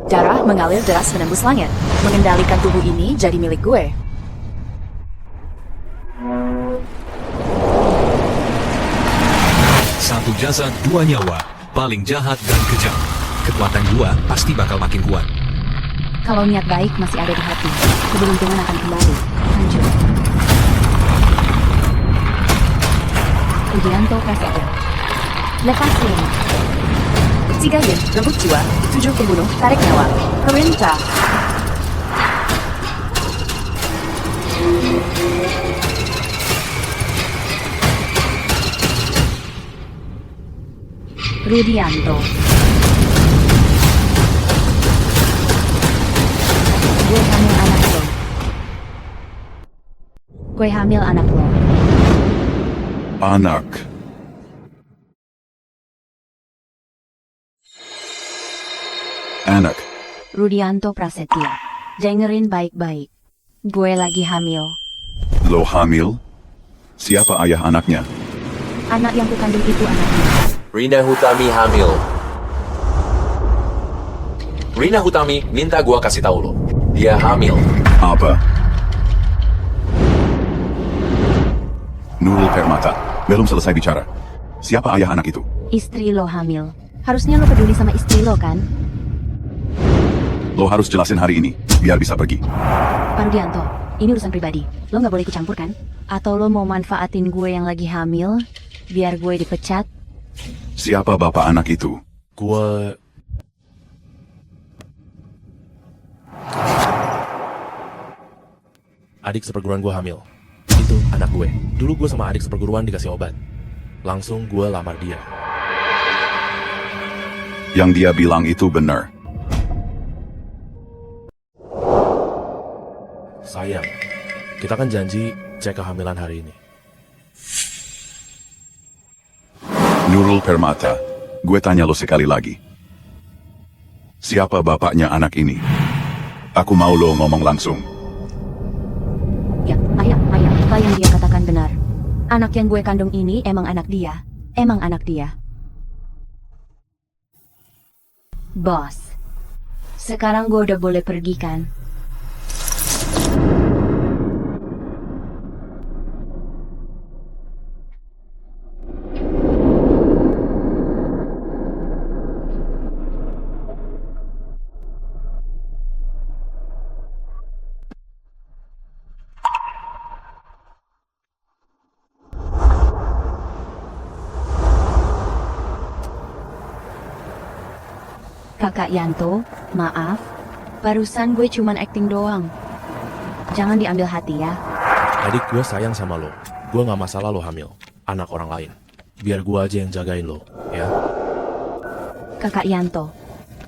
Darah mengalir deras menembus langit. Mengendalikan tubuh ini jadi milik gue. Satu jasad, dua nyawa. Paling jahat dan kejam. Kekuatan gua pasti bakal makin kuat. Kalau niat baik masih ada di hati, keberuntungan akan kembali. Hancur. Rudianto Prasetya. Lepasin. 3 gen, rembuk jiwa, 7 pembunuh, tarik nyawa. Perintah. Rudianto. Gue hamil anak lo. Gue hamil anak lo. Anak. Anak. Rudianto Prasetya. Dengerin baik-baik. Gue lagi hamil. Lo hamil? Siapa ayah anaknya? Anak yang kukandung itu anaknya. Rina Hutami hamil. Rina Hutami minta gua kasih tahu lo. Dia hamil. Apa? Nurul Permata. Belum selesai bicara. Siapa ayah anak itu? Istri lo hamil. Harusnya lo peduli sama istri lo kan? Lo harus jelasin hari ini, biar bisa pergi. Pak Rudianto, ini urusan pribadi. Lo nggak boleh ikut campur kan? Atau lo mau manfaatin gue yang lagi hamil, biar gue dipecat? Siapa bapak anak itu? Gue... Adik seperguruan gue hamil. Itu anak gue. Dulu gue sama adik seperguruan dikasih obat. Langsung gue lamar dia. Yang dia bilang itu benar. Sayang, kita kan janji cek kehamilan hari ini. Nurul Permata, gue tanya lo sekali lagi. Siapa bapaknya anak ini? Aku mau lo ngomong langsung. Ya, ayah, apa yang dia katakan benar. Anak yang gue kandung ini emang anak dia. Emang anak dia. Bos, sekarang gue udah boleh pergi kan? Kakak Yanto, maaf. Barusan gue cuman acting doang. Jangan diambil hati ya. Adik gue sayang sama lo. Gue gak masalah lo hamil. Anak orang lain. Biar gue aja yang jagain lo, ya. Kakak Yanto,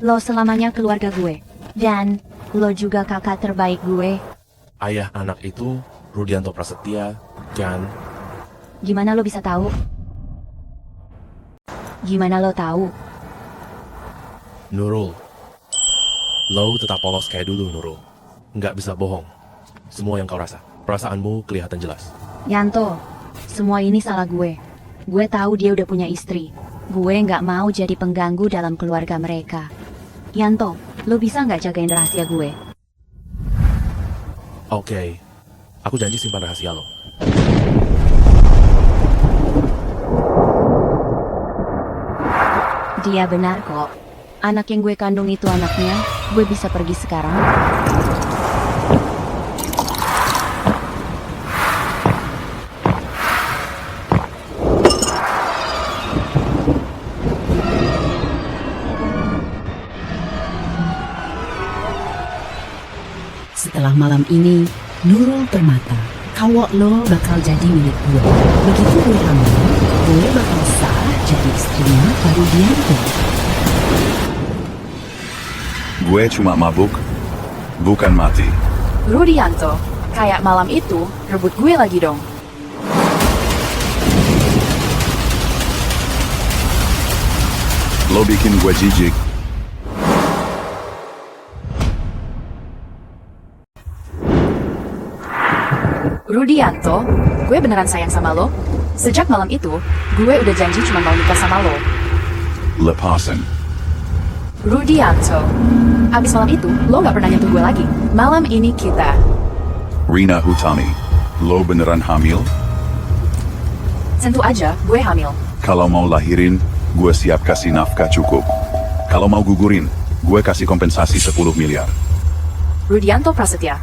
lo selamanya keluarga gue. Dan lo juga kakak terbaik gue. Ayah anak itu Rudianto Prasetya, kan? Gimana lo bisa tahu? Gimana lo tahu? Nurul, lo tetap polos kayak dulu, Nurul. Nggak bisa bohong. Semua yang kau rasa, perasaanmu kelihatan jelas. Yanto, semua ini salah gue. Gue tahu dia udah punya istri. Gue nggak mau jadi pengganggu dalam keluarga mereka. Yanto, lo bisa nggak jagain rahasia gue? Oke, aku janji simpan rahasia lo. Dia benar kok. Anak yang gue kandung itu anaknya. Gue bisa pergi sekarang. Setelah malam ini, Nurul Permata, kalau lo bakal jadi milik gue. Begitu gue hamil, gue bakal sah jadi istrinya Pak Rudianto. Gue cuma mabuk, bukan mati. Rudianto, kayak malam itu, rebut gue lagi dong. Lo bikin gue jijik. Rudianto, gue beneran sayang sama lo. Sejak malam itu, gue udah janji cuma mau nikah sama lo. Lepasan. Rudianto, abis malam itu, lo gak pernah nyentuh gue lagi. Malam ini kita. Rina Hutami, lo beneran hamil? Sentuh aja, gue hamil. Kalau mau lahirin, gue siap kasih nafkah cukup. Kalau mau gugurin, gue kasih kompensasi 10 miliar. Rudianto Prasetya,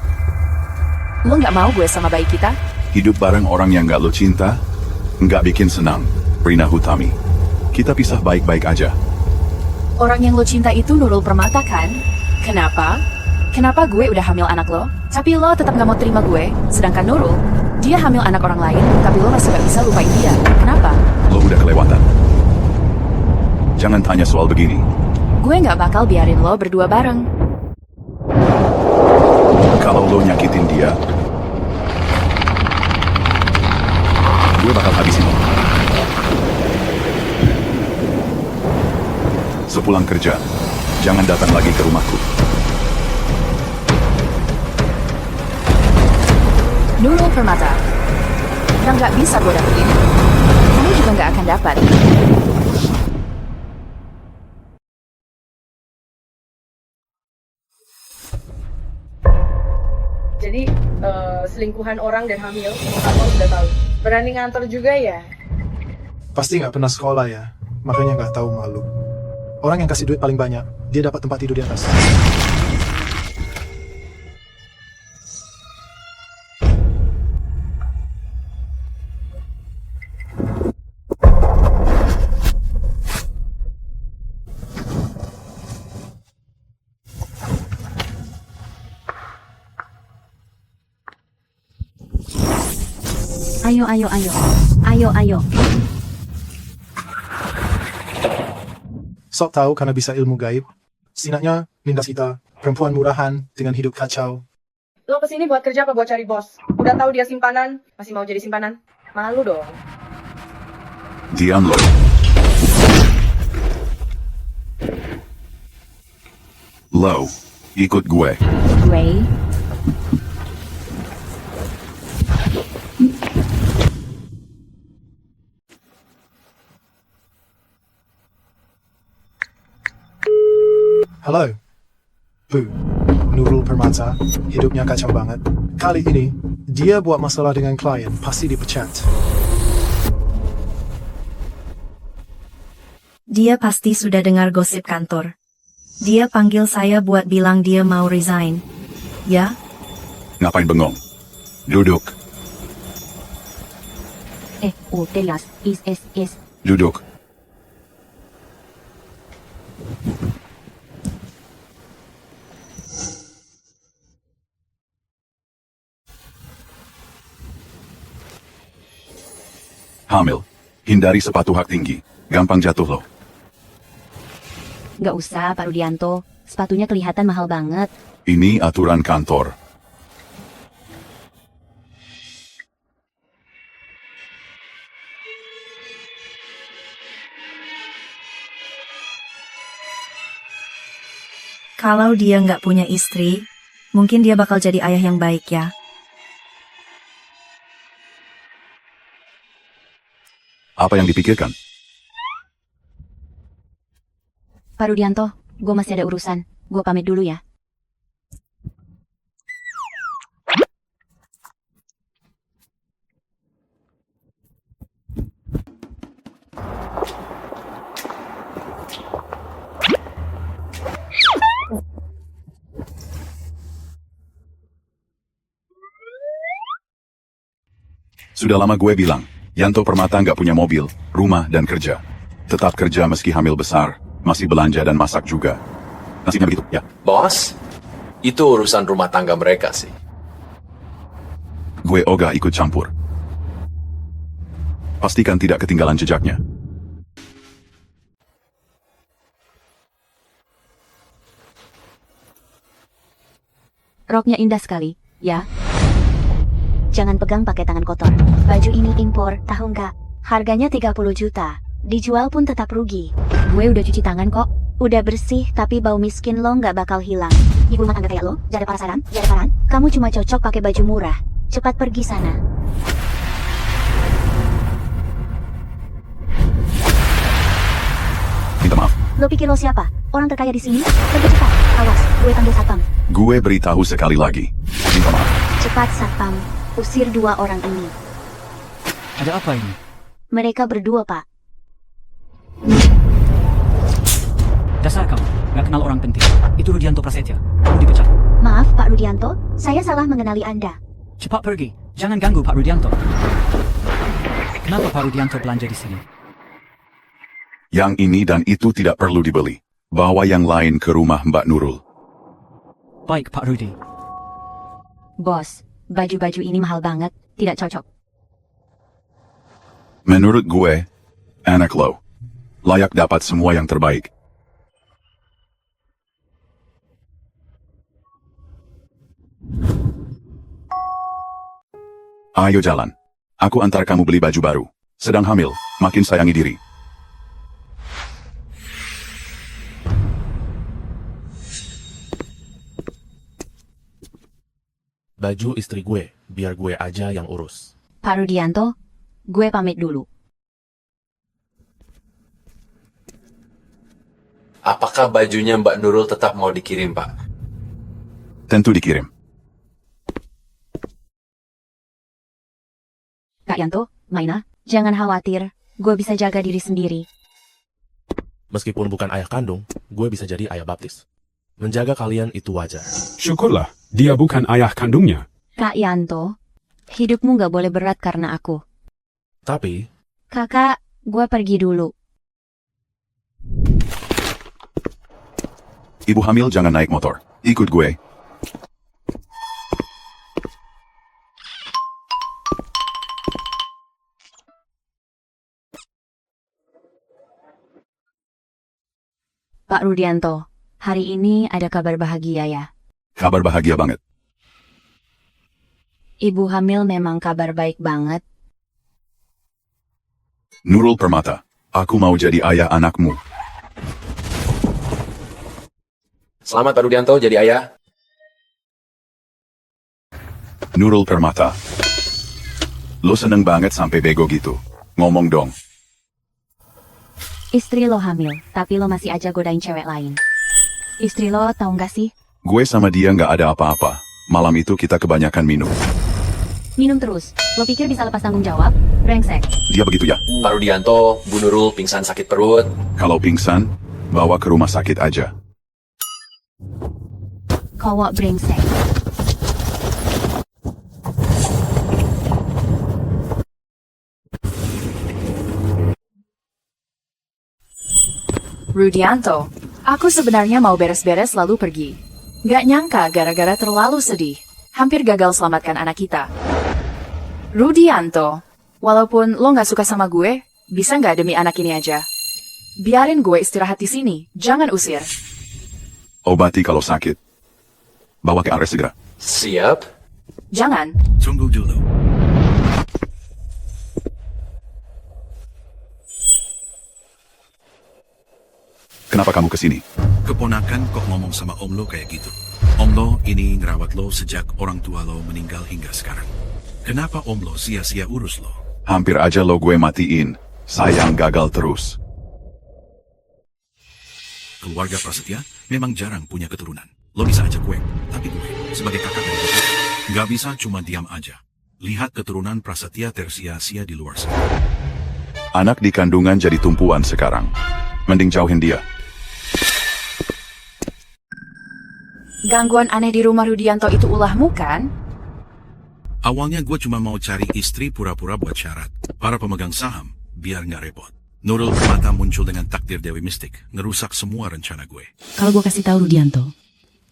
lo gak mau gue sama bayi kita? Hidup bareng orang yang gak lo cinta, gak bikin senang. Rina Hutami, kita pisah baik-baik aja. Orang yang lo cinta itu Nurul Permata kan? Kenapa? Kenapa gue udah hamil anak lo, tapi lo tetap gak mau terima gue? Sedangkan Nurul, dia hamil anak orang lain, tapi lo masih gak bisa lupain dia. Kenapa? Lo udah kelewatan. Jangan tanya soal begini. Gue gak bakal biarin lo berdua bareng. Kalau lo nyakitin dia, gue bakal habisin lo. Sepulang kerja, jangan datang lagi ke rumahku. Nurul Permata, yang gak bisa gue dapetin, kamu juga gak akan dapat. Jadi selingkuhan orang dan hamil, kamu sudah tahu. Berani ngantor juga ya? Pasti nggak pernah sekolah ya, makanya nggak tahu malu. Orang yang kasih duit paling banyak, dia dapat tempat tidur di atas. Ayo, ayo, ayo. Ayo, ayo. Sok tahu karena bisa ilmu gaib. Sinaknya Linda Sita, perempuan murahan dengan hidup kacau. Lo kesini buat kerja apa buat cari bos? Udah tahu dia simpanan, masih mau jadi simpanan? Malu dong. Diam lo. Lo, ikut gue. Gue? Halo. Bu, Nurul Permata, hidupnya kacau banget. Kali ini, dia buat masalah dengan klien, pasti dipecat. Dia pasti sudah dengar gosip kantor. Dia panggil saya buat bilang dia mau resign. Ya? Ngapain bengong? Duduk, Utelas, is. duduk. Hamil. Hindari sepatu hak tinggi. Gampang jatuh loh. Nggak usah, Pak Rudianto. Sepatunya kelihatan mahal banget. Ini aturan kantor. Kalau dia nggak punya istri, mungkin dia bakal jadi ayah yang baik ya. Apa yang dipikirkan? Pak Rudianto, gue masih ada urusan. Gue pamit dulu ya. Sudah lama gue bilang, Yanto Permata nggak punya mobil, rumah, dan kerja. Tetap kerja meski hamil besar, masih belanja dan masak juga. Nasibnya begitu, ya? Bos, itu urusan rumah tangga mereka sih. Gue ogah ikut campur. Pastikan tidak ketinggalan jejaknya. Roknya indah sekali, ya. Jangan pegang pakai tangan kotor. Baju ini impor, tahu nggak? Harganya 30 juta. Dijual pun tetap rugi. Gue udah cuci tangan kok. Udah bersih, tapi bau miskin lo nggak bakal hilang. Ibu rumah tangga kayak lo, jadi parasaran, kamu cuma cocok pakai baju murah. Cepat pergi sana. Minta maaf. Lo pikir lo siapa? Orang terkaya di sini? Pergi cepat. Awas, gue panggil satpam. Gue beritahu sekali lagi. Minta maaf. Cepat satpam. Usir 2 orang ini. Ada apa ini? Mereka berdua, Pak. Dasar kamu, nggak kenal orang penting. Itu Rudianto Prasetya. Kamu dipecat. Maaf, Pak Rudianto. Saya salah mengenali Anda. Cepat pergi. Jangan ganggu Pak Rudianto. Kenapa Pak Rudianto belanja di sini? Yang ini dan itu tidak perlu dibeli. Bawa yang lain ke rumah Mbak Nurul. Baik, Pak Rudi. Bos, baju-baju ini mahal banget. Tidak cocok. Menurut gue, anak lo layak dapat semua yang terbaik. Ayo jalan. Aku antar kamu beli baju baru. Sedang hamil, makin sayangi diri. Baju istri gue, biar gue aja yang urus. Pak Rudianto, gue pamit dulu. Apakah bajunya Mbak Nurul tetap mau dikirim, Pak? Tentu dikirim. Kak Yanto, Maina, jangan khawatir. Gue bisa jaga diri sendiri. Meskipun bukan ayah kandung, gue bisa jadi ayah baptis. Menjaga kalian itu wajar. Syukurlah, dia bukan ayah kandungnya. Kak Yanto, hidupmu gak boleh berat karena aku. Tapi, Kakak, gue pergi dulu. Ibu hamil jangan naik motor. Ikut gue. Pak Rudianto, hari ini ada kabar bahagia ya. Kabar bahagia banget. Ibu hamil memang kabar baik banget. Nurul Permata, aku mau jadi ayah anakmu. Selamat Pak Rudianto jadi ayah. Nurul Permata. Lo seneng banget sampai bego gitu. Ngomong dong. Istri lo hamil, tapi lo masih aja godain cewek lain. Istri lo tahu nggak sih? Gue sama dia nggak ada apa-apa. Malam itu kita kebanyakan minum. Minum terus. Lo pikir bisa lepas tanggung jawab? Brengsek. Dia begitu ya? Pak Rudianto, Bu Nurul pingsan sakit perut. Kalau pingsan, bawa ke rumah sakit aja. Kowok brengsek. Rudianto, aku sebenarnya mau beres-beres lalu pergi. Gak nyangka gara-gara terlalu sedih. Hampir gagal selamatkan anak kita. Rudianto, walaupun lo gak suka sama gue, bisa gak demi anak ini aja? Biarin gue istirahat di sini, jangan usir. Obati kalau sakit. Bawa ke RS segera. Siap. Jangan. Tunggu dulu. Kenapa kamu kesini? Keponakan kok ngomong sama om lo kayak gitu? Om lo ini ngerawat lo sejak orang tua lo meninggal hingga sekarang. Kenapa om lo sia-sia urus lo? Hampir aja lo gue matiin. Sayang gagal terus. Keluarga Prasetya memang jarang punya keturunan. Lo bisa aja gue, tapi gue sebagai kakak dari lo, gak bisa cuma diam aja. Lihat keturunan Prasetya tersia-sia di luar sana. Anak di kandungan jadi tumpuan sekarang. Mending jauhin dia. Gangguan aneh di rumah Rudianto itu ulahmu kan? Awalnya gue cuma mau cari istri pura-pura buat syarat. Para pemegang saham, biar nggak repot. Nurul Permata muncul dengan takdir Dewi Mistik, ngerusak semua rencana gue. Kalau gue kasih tahu Rudianto,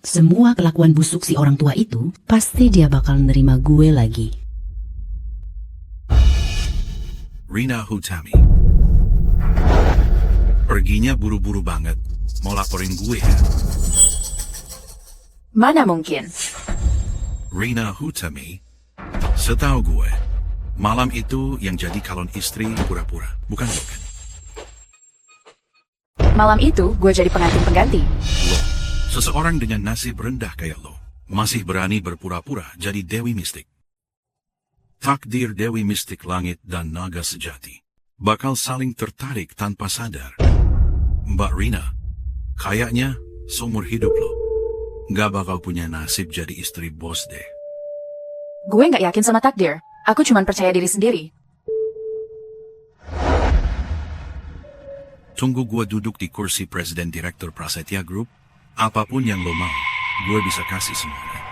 semua kelakuan busuk si orang tua itu, pasti dia bakal nerima gue lagi. Rina Hutami. Perginya buru-buru banget. Mau laporin gue ya? Mana mungkin? Rina Hutami, setahu gue, malam itu yang jadi calon istri pura-pura, bukan lo kan? Malam itu gue jadi pengantin pengganti. Lo, seseorang dengan nasib rendah kayak lo, masih berani berpura-pura jadi Dewi Mistik. Takdir Dewi Mistik Langit dan Naga Sejati bakal saling tertarik tanpa sadar. Mbak Rina, kayaknya seumur hidup lo gak bakal punya nasib jadi istri bos deh. Gue gak yakin sama takdir. Aku cuma percaya diri sendiri. Tunggu gue duduk di kursi Presiden Direktur Prasetya Group, apapun yang lo mau, gue bisa kasih semuanya.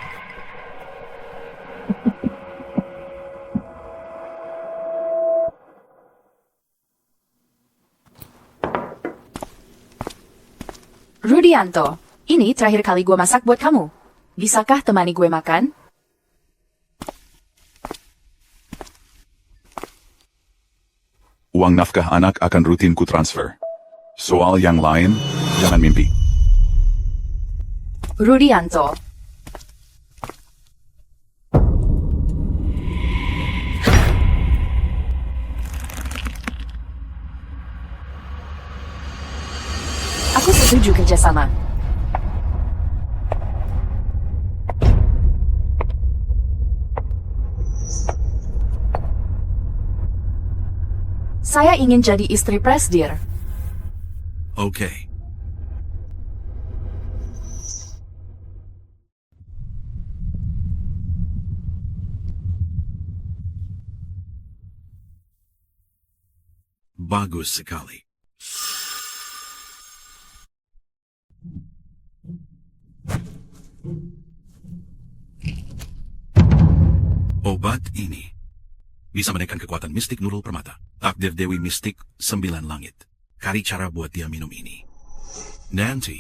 Rudianto, ini terakhir kali gue masak buat kamu. Bisakah temani gue makan? Uang nafkah anak akan rutin ku transfer. Soal yang lain, jangan mimpi. Rudianto. Aku setuju kerjasama. Saya ingin jadi istri Presdir. Oke. Bagus sekali. Obat ini bisa menaikkan kekuatan mistik Nurul Permata. Takdir Dewi Mistik 9 Langit. Cari cara buat dia minum ini. Nanti,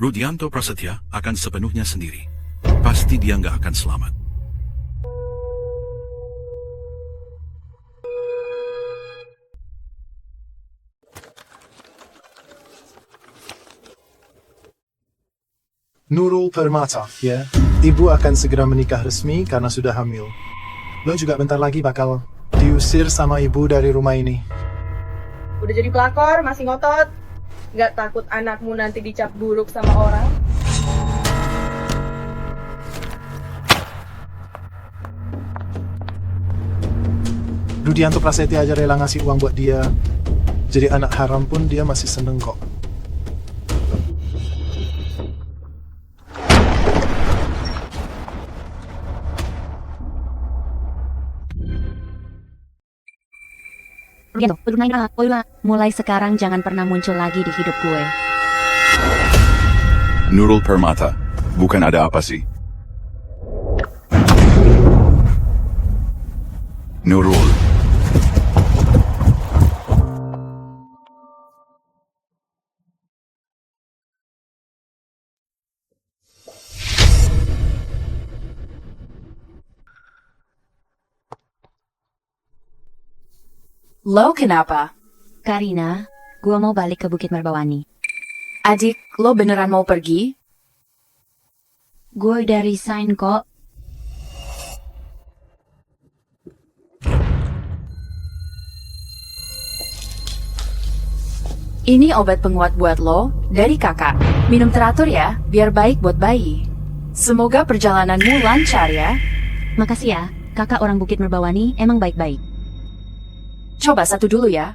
Rudianto Prasetya akan sepenuhnya sendiri. Pasti dia nggak akan selamat. Nurul Permata, ya. Ibu akan segera menikah resmi karena sudah hamil. Lo juga bentar lagi bakal diusir sama ibu dari rumah ini. Udah jadi pelakor, masih ngotot. Gak takut anakmu nanti dicap buruk sama orang? Rudianto Prasetya aja rela ngasih uang buat dia. Jadi anak haram pun dia masih seneng kok. Mulai sekarang jangan pernah muncul lagi di hidup gue. Nurul Permata, bukan ada apa sih? Nurul. Lo kenapa? Karina, gue mau balik ke Bukit Merbawani. Adik, lo beneran mau pergi? Gue udah resign kok. Ini obat penguat buat lo, dari kakak. Minum teratur ya, biar baik buat bayi. Semoga perjalananmu lancar ya. Makasih ya, kakak orang Bukit Merbawani emang baik-baik. Coba satu dulu ya.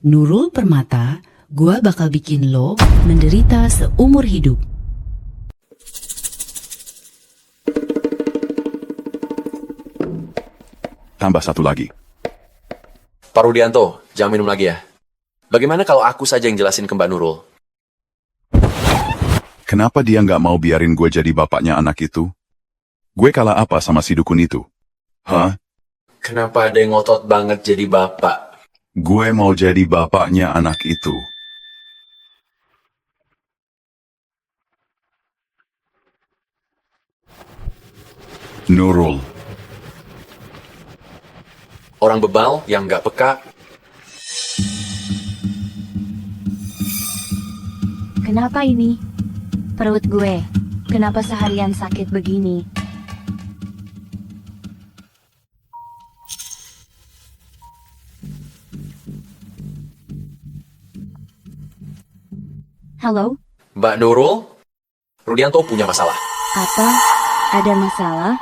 Nurul Permata, gua bakal bikin lo menderita seumur hidup. Tambah satu lagi. Pak Rudianto, jangan minum lagi ya. Bagaimana kalau aku saja yang jelasin ke Mbak Nurul? Kenapa dia nggak mau biarin gue jadi bapaknya anak itu? Gue kalah apa sama si dukun itu? Hah? Kenapa ada yang ngotot banget jadi bapak? Gue mau jadi bapaknya anak itu. Nurul. Orang bebal yang nggak peka. Kenapa ini? Perut gue, kenapa seharian sakit begini? Halo? Mbak Nurul, Rudianto punya masalah. Apa? Ada masalah?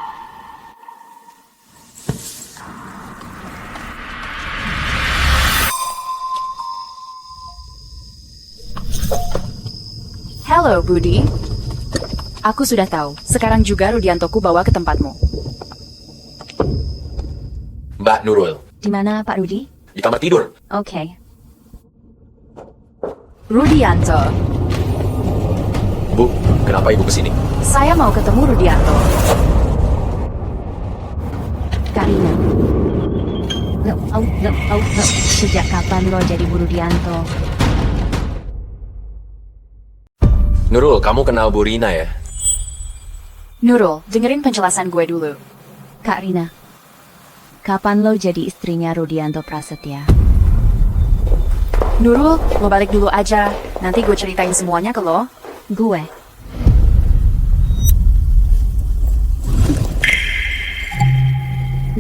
Halo, Budi. Aku sudah tahu. Sekarang juga Rudiantoku bawa ke tempatmu. Mbak Nurul. Di mana, Pak Rudi? Di kamar tidur. Oke. Rudianto. Bu, kenapa ibu kesini? Saya mau ketemu Rudianto. Karina. Sejak kapan lo jadi Bu Rudianto? Nurul, kamu kenal Bu Rina ya? Nurul, dengerin penjelasan gue dulu. Kak Rina, kapan lo jadi istrinya Rudianto Prasetya? Nurul, lo balik dulu aja. Nanti gue ceritain semuanya ke lo. Gue.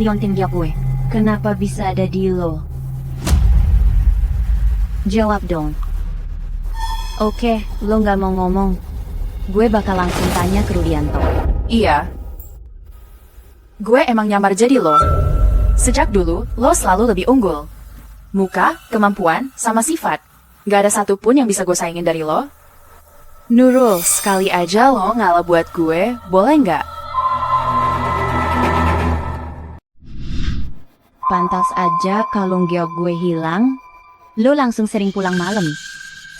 Liontin jawab gue. Kenapa bisa ada di lo? Jawab dong. Oke, lo nggak mau ngomong. Gue bakal langsung tanya ke Rudianto. Iya. Gue emang nyamar jadi lo. Sejak dulu, lo selalu lebih unggul. Muka, kemampuan, sama sifat. Gak ada satupun yang bisa gue saingin dari lo. Nurul, sekali aja lo ngalah buat gue, boleh nggak? Pantas aja kalung geok gue hilang, lo langsung sering pulang malam.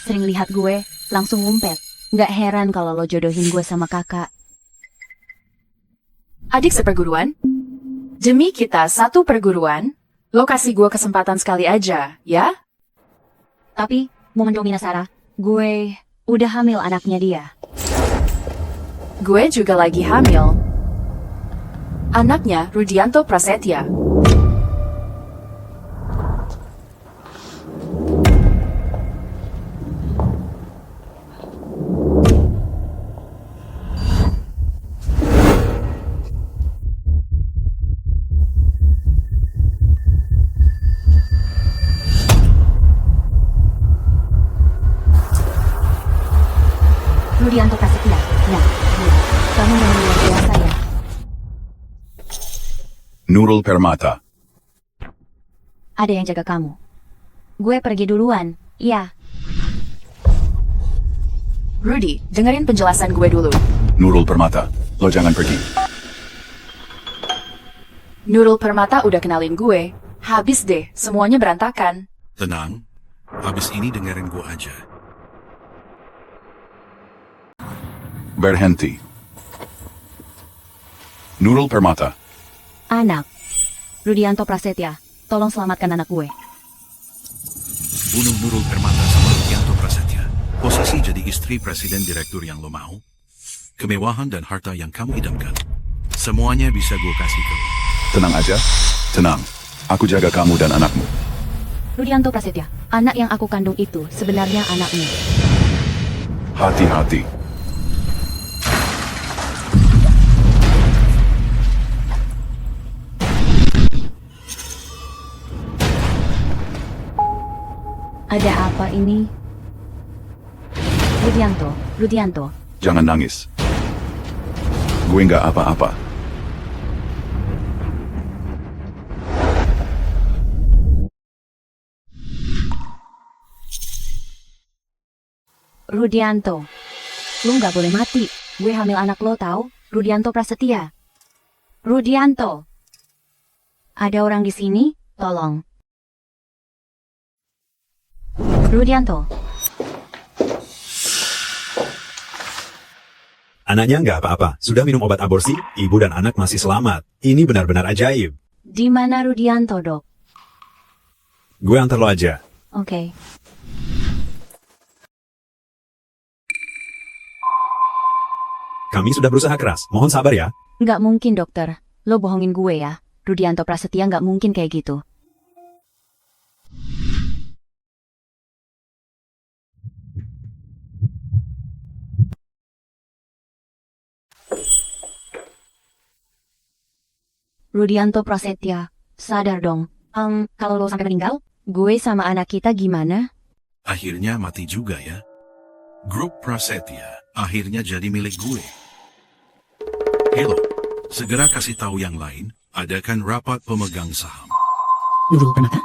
Sering lihat gue, langsung ngumpet. Nggak heran kalau lo jodohin gue sama kakak. Adik seperguruan? Demi kita satu perguruan, lo kasih gue kesempatan sekali aja, ya? Tapi, momen Dominasara, gue udah hamil anaknya dia. Gue juga lagi hamil. Anaknya Rudianto Prasetya. Rudianto Prasetya. Nah, kamu memang luar biasa ya. Nurul Permata. Ada yang jaga kamu. Gue pergi duluan, iya. Rudy, dengerin penjelasan gue dulu. Nurul Permata, lo jangan pergi. Nurul Permata udah kenalin gue. Habis deh, semuanya berantakan. Tenang, habis ini dengerin gue aja. Berhenti. Nurul Permata, Anak. Rudianto Prasetya, tolong selamatkan anak gue. bunuh Nurul Permata sama Rudianto Prasetya. Posisi jadi istri presiden direktur yang lo mau. Kemewahan dan harta yang kamu idamkan. Semuanya bisa gue kasih ke lo. tenang aja. Tenang. Aku jaga kamu dan anakmu. Rudianto Prasetya, anak yang aku kandung itu sebenarnya anakmu. Hati-hati. Ada apa ini? Rudianto. Jangan nangis. Gue nggak apa-apa. Rudianto, lu nggak boleh mati. Gue hamil anak lo tahu? Rudianto Prasetya. Rudianto. Ada orang di sini? Tolong. Rudianto. Anaknya nggak apa-apa. Sudah minum obat aborsi, ibu dan anak masih selamat. Ini benar-benar ajaib. Di mana Rudianto, Dok? Gue antar lo aja. Oke. Kami sudah berusaha keras. Mohon sabar ya. Nggak mungkin, dokter. Lo bohongin gue ya. Rudianto Prasetya nggak mungkin kayak gitu. Rudianto Prasetya, sadar dong. Kalau lo sampai meninggal, gue sama anak kita gimana? Akhirnya mati juga ya. Grup Prasetya akhirnya jadi milik gue. Halo, segera kasih tahu yang lain, adakan rapat pemegang saham. Nurul Permata,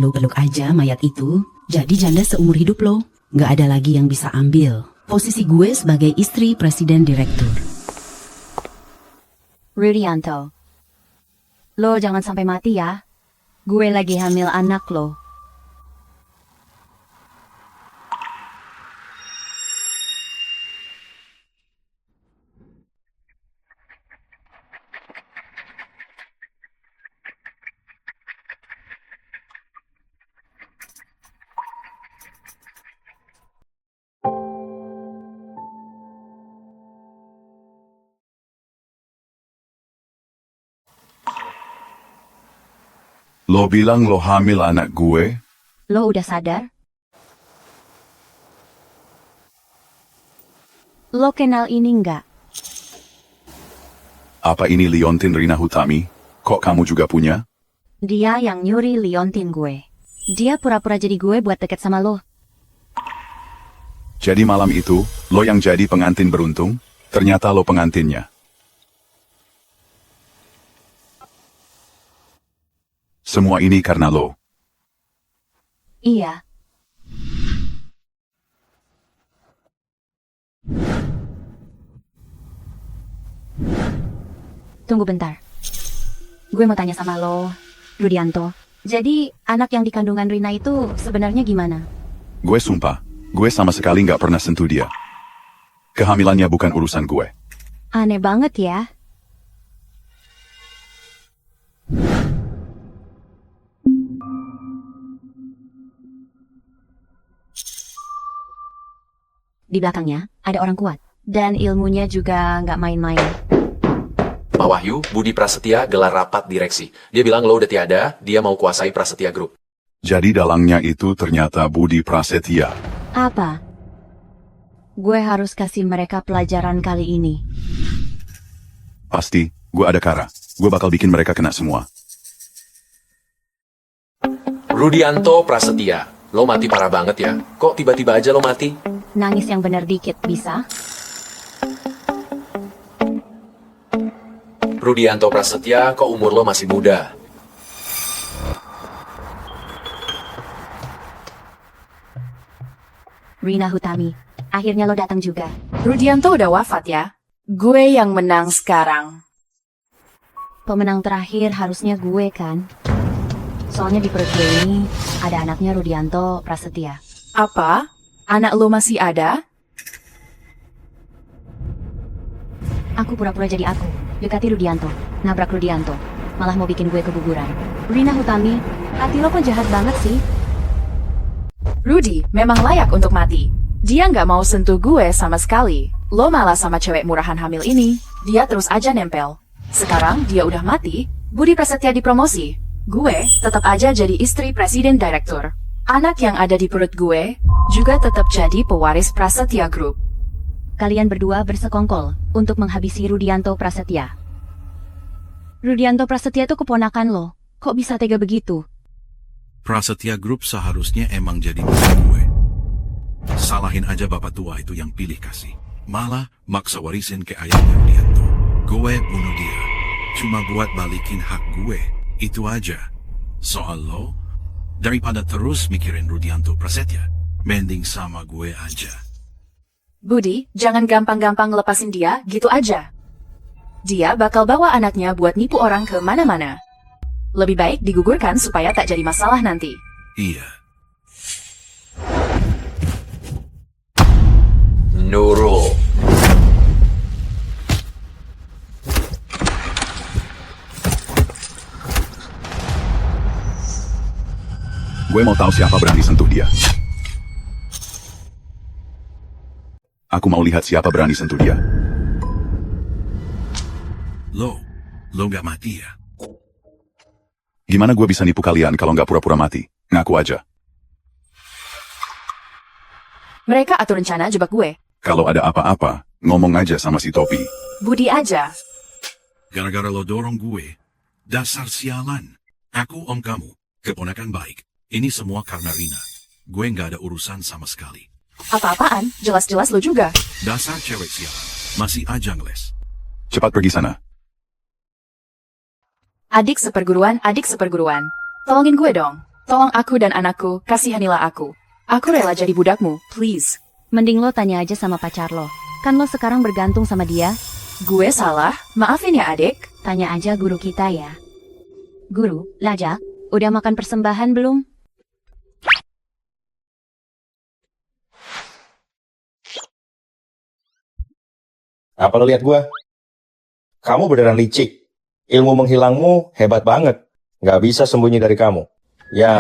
lo peluk aja mayat itu. Jadi janda seumur hidup lo. Nggak ada lagi yang bisa ambil posisi gue sebagai istri presiden direktur. Rudianto, lo jangan sampai mati ya. Gue lagi hamil anak lo. Lo bilang lo hamil anak gue? Lo udah sadar? Lo kenal ini nggak? Apa ini Liontin Rina Hutami? Kok kamu juga punya? Dia yang nyuri liontin gue. Dia pura-pura jadi gue buat deket sama lo. Jadi malam itu, lo yang jadi pengantin beruntung? Ternyata lo pengantinnya. Semua ini karena lo. Iya. Tunggu bentar. Gue mau tanya sama lo, Rudianto. Jadi, anak yang di kandungan Rina itu sebenarnya gimana? Gue sumpah, gue sama sekali nggak pernah sentuh dia. Kehamilannya bukan urusan gue. Aneh banget ya. Di belakangnya ada orang kuat. Dan ilmunya juga nggak main-main. Pak Wahyu, Budi Prasetya gelar rapat direksi. Dia bilang lo udah tiada, dia mau kuasai Prasetya Group. Jadi dalangnya itu ternyata Budi Prasetya. Apa? Gue harus kasih mereka pelajaran kali ini. Pasti, gue ada cara. Gue bakal bikin mereka kena semua. Rudianto Prasetya, lo mati parah banget ya. Kok tiba-tiba aja lo mati? Nangis yang bener dikit bisa? Rudianto Prasetya, kok umur lo masih muda? Rina Hutami, akhirnya lo datang juga. Rudianto udah wafat ya. Gue yang menang sekarang. Pemenang terakhir harusnya gue kan? Soalnya di perut gue ini ada anaknya Rudianto Prasetya. Apa? Anak lo masih ada? Aku pura-pura jadi aku, dekati Rudianto, nabrak Rudianto, malah mau bikin gue keguguran. Rina Hutami, hati lo kok jahat banget sih? Rudy memang layak untuk mati. Dia nggak mau sentuh gue sama sekali. Lo malah sama cewek murahan hamil ini, dia terus aja nempel. Sekarang dia udah mati, Budi Prasetya dipromosi. Gue tetap aja jadi istri presiden direktur. Anak yang ada di perut gue juga tetap jadi pewaris Prasetya Group. Kalian berdua bersekongkol untuk menghabisi Rudianto Prasetya. Rudianto Prasetya itu keponakan lo. Kok bisa tega begitu? Prasetya Group seharusnya emang jadi milik gue. Salahin aja bapak tua itu yang pilih kasih. Malah maksa warisin ke ayahnya Rudianto. Gue bunuh dia. Cuma buat balikin hak gue. Itu aja. Soal lo, daripada terus mikirin Rudianto Prasetya, mending sama gue aja. Budi, jangan gampang-gampang lepasin dia gitu aja. Dia bakal bawa anaknya buat nipu orang ke mana-mana. Lebih baik digugurkan supaya tak jadi masalah nanti. Iya. Nurul. Gue mau tahu siapa berani sentuh dia. Aku mau lihat siapa berani sentuh dia. Lo gak mati ya? Gimana gue bisa nipu kalian kalau nggak pura-pura mati? Ngaku aja. Mereka atur rencana jebak gue. Kalau ada apa-apa, ngomong aja sama si Topi. Budi aja. Gara-gara lo dorong gue. Dasar sialan. Aku om kamu, keponakan baik. Ini semua karena Rina. Gue nggak ada urusan sama sekali. Apa-apaan? Jelas-jelas lo juga. Dasar cewek sialan. Masih aja ngeles. Cepat pergi sana. Adik seperguruan. Tolongin gue dong. Tolong aku dan anakku, kasihanilah aku. Aku rela jadi budakmu, please. Mending lo tanya aja sama pacar lo. Kan lo sekarang bergantung sama dia. Gue salah, maafin ya adik. Tanya aja guru kita ya. Guru, Lajak, udah makan persembahan belum? Apa lo lihat gua? Kamu beneran licik. Ilmu menghilangmu hebat banget. Nggak bisa sembunyi dari kamu. Ya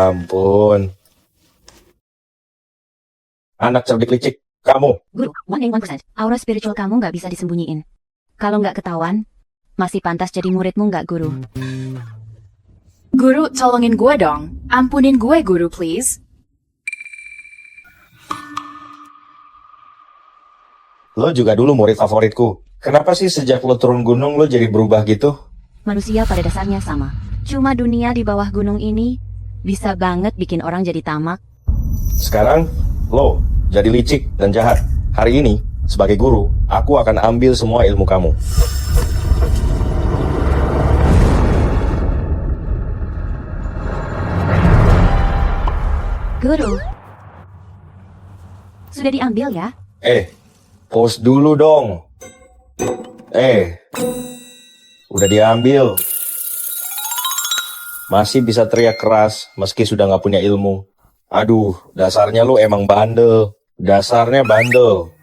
ampun. Anak cerdik licik, kamu. Guru, 101%. Aura spiritual kamu nggak bisa disembunyiin. Kalau nggak ketahuan, masih pantas jadi muridmu nggak, Guru? Guru, tolongin gue dong. Ampunin gue, Guru, please. Lo juga dulu murid favoritku. Kenapa sih sejak lo turun gunung lo jadi berubah gitu? Manusia pada dasarnya sama. Cuma dunia di bawah gunung ini bisa banget bikin orang jadi tamak. Sekarang, lo jadi licik dan jahat. Hari ini, sebagai guru, aku akan ambil semua ilmu kamu. Guru, sudah diambil ya? Pause dulu dong. Udah diambil. Masih bisa teriak keras meski sudah nggak punya ilmu. Aduh, dasarnya lu emang bandel. Dasarnya bandel.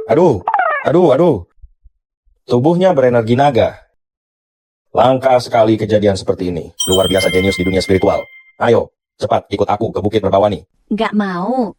Aduh. Tubuhnya berenergi naga. Langka sekali kejadian seperti ini. Luar biasa jenius di dunia spiritual. Ayo, cepat ikut aku ke Bukit Merbawani. Nggak mau.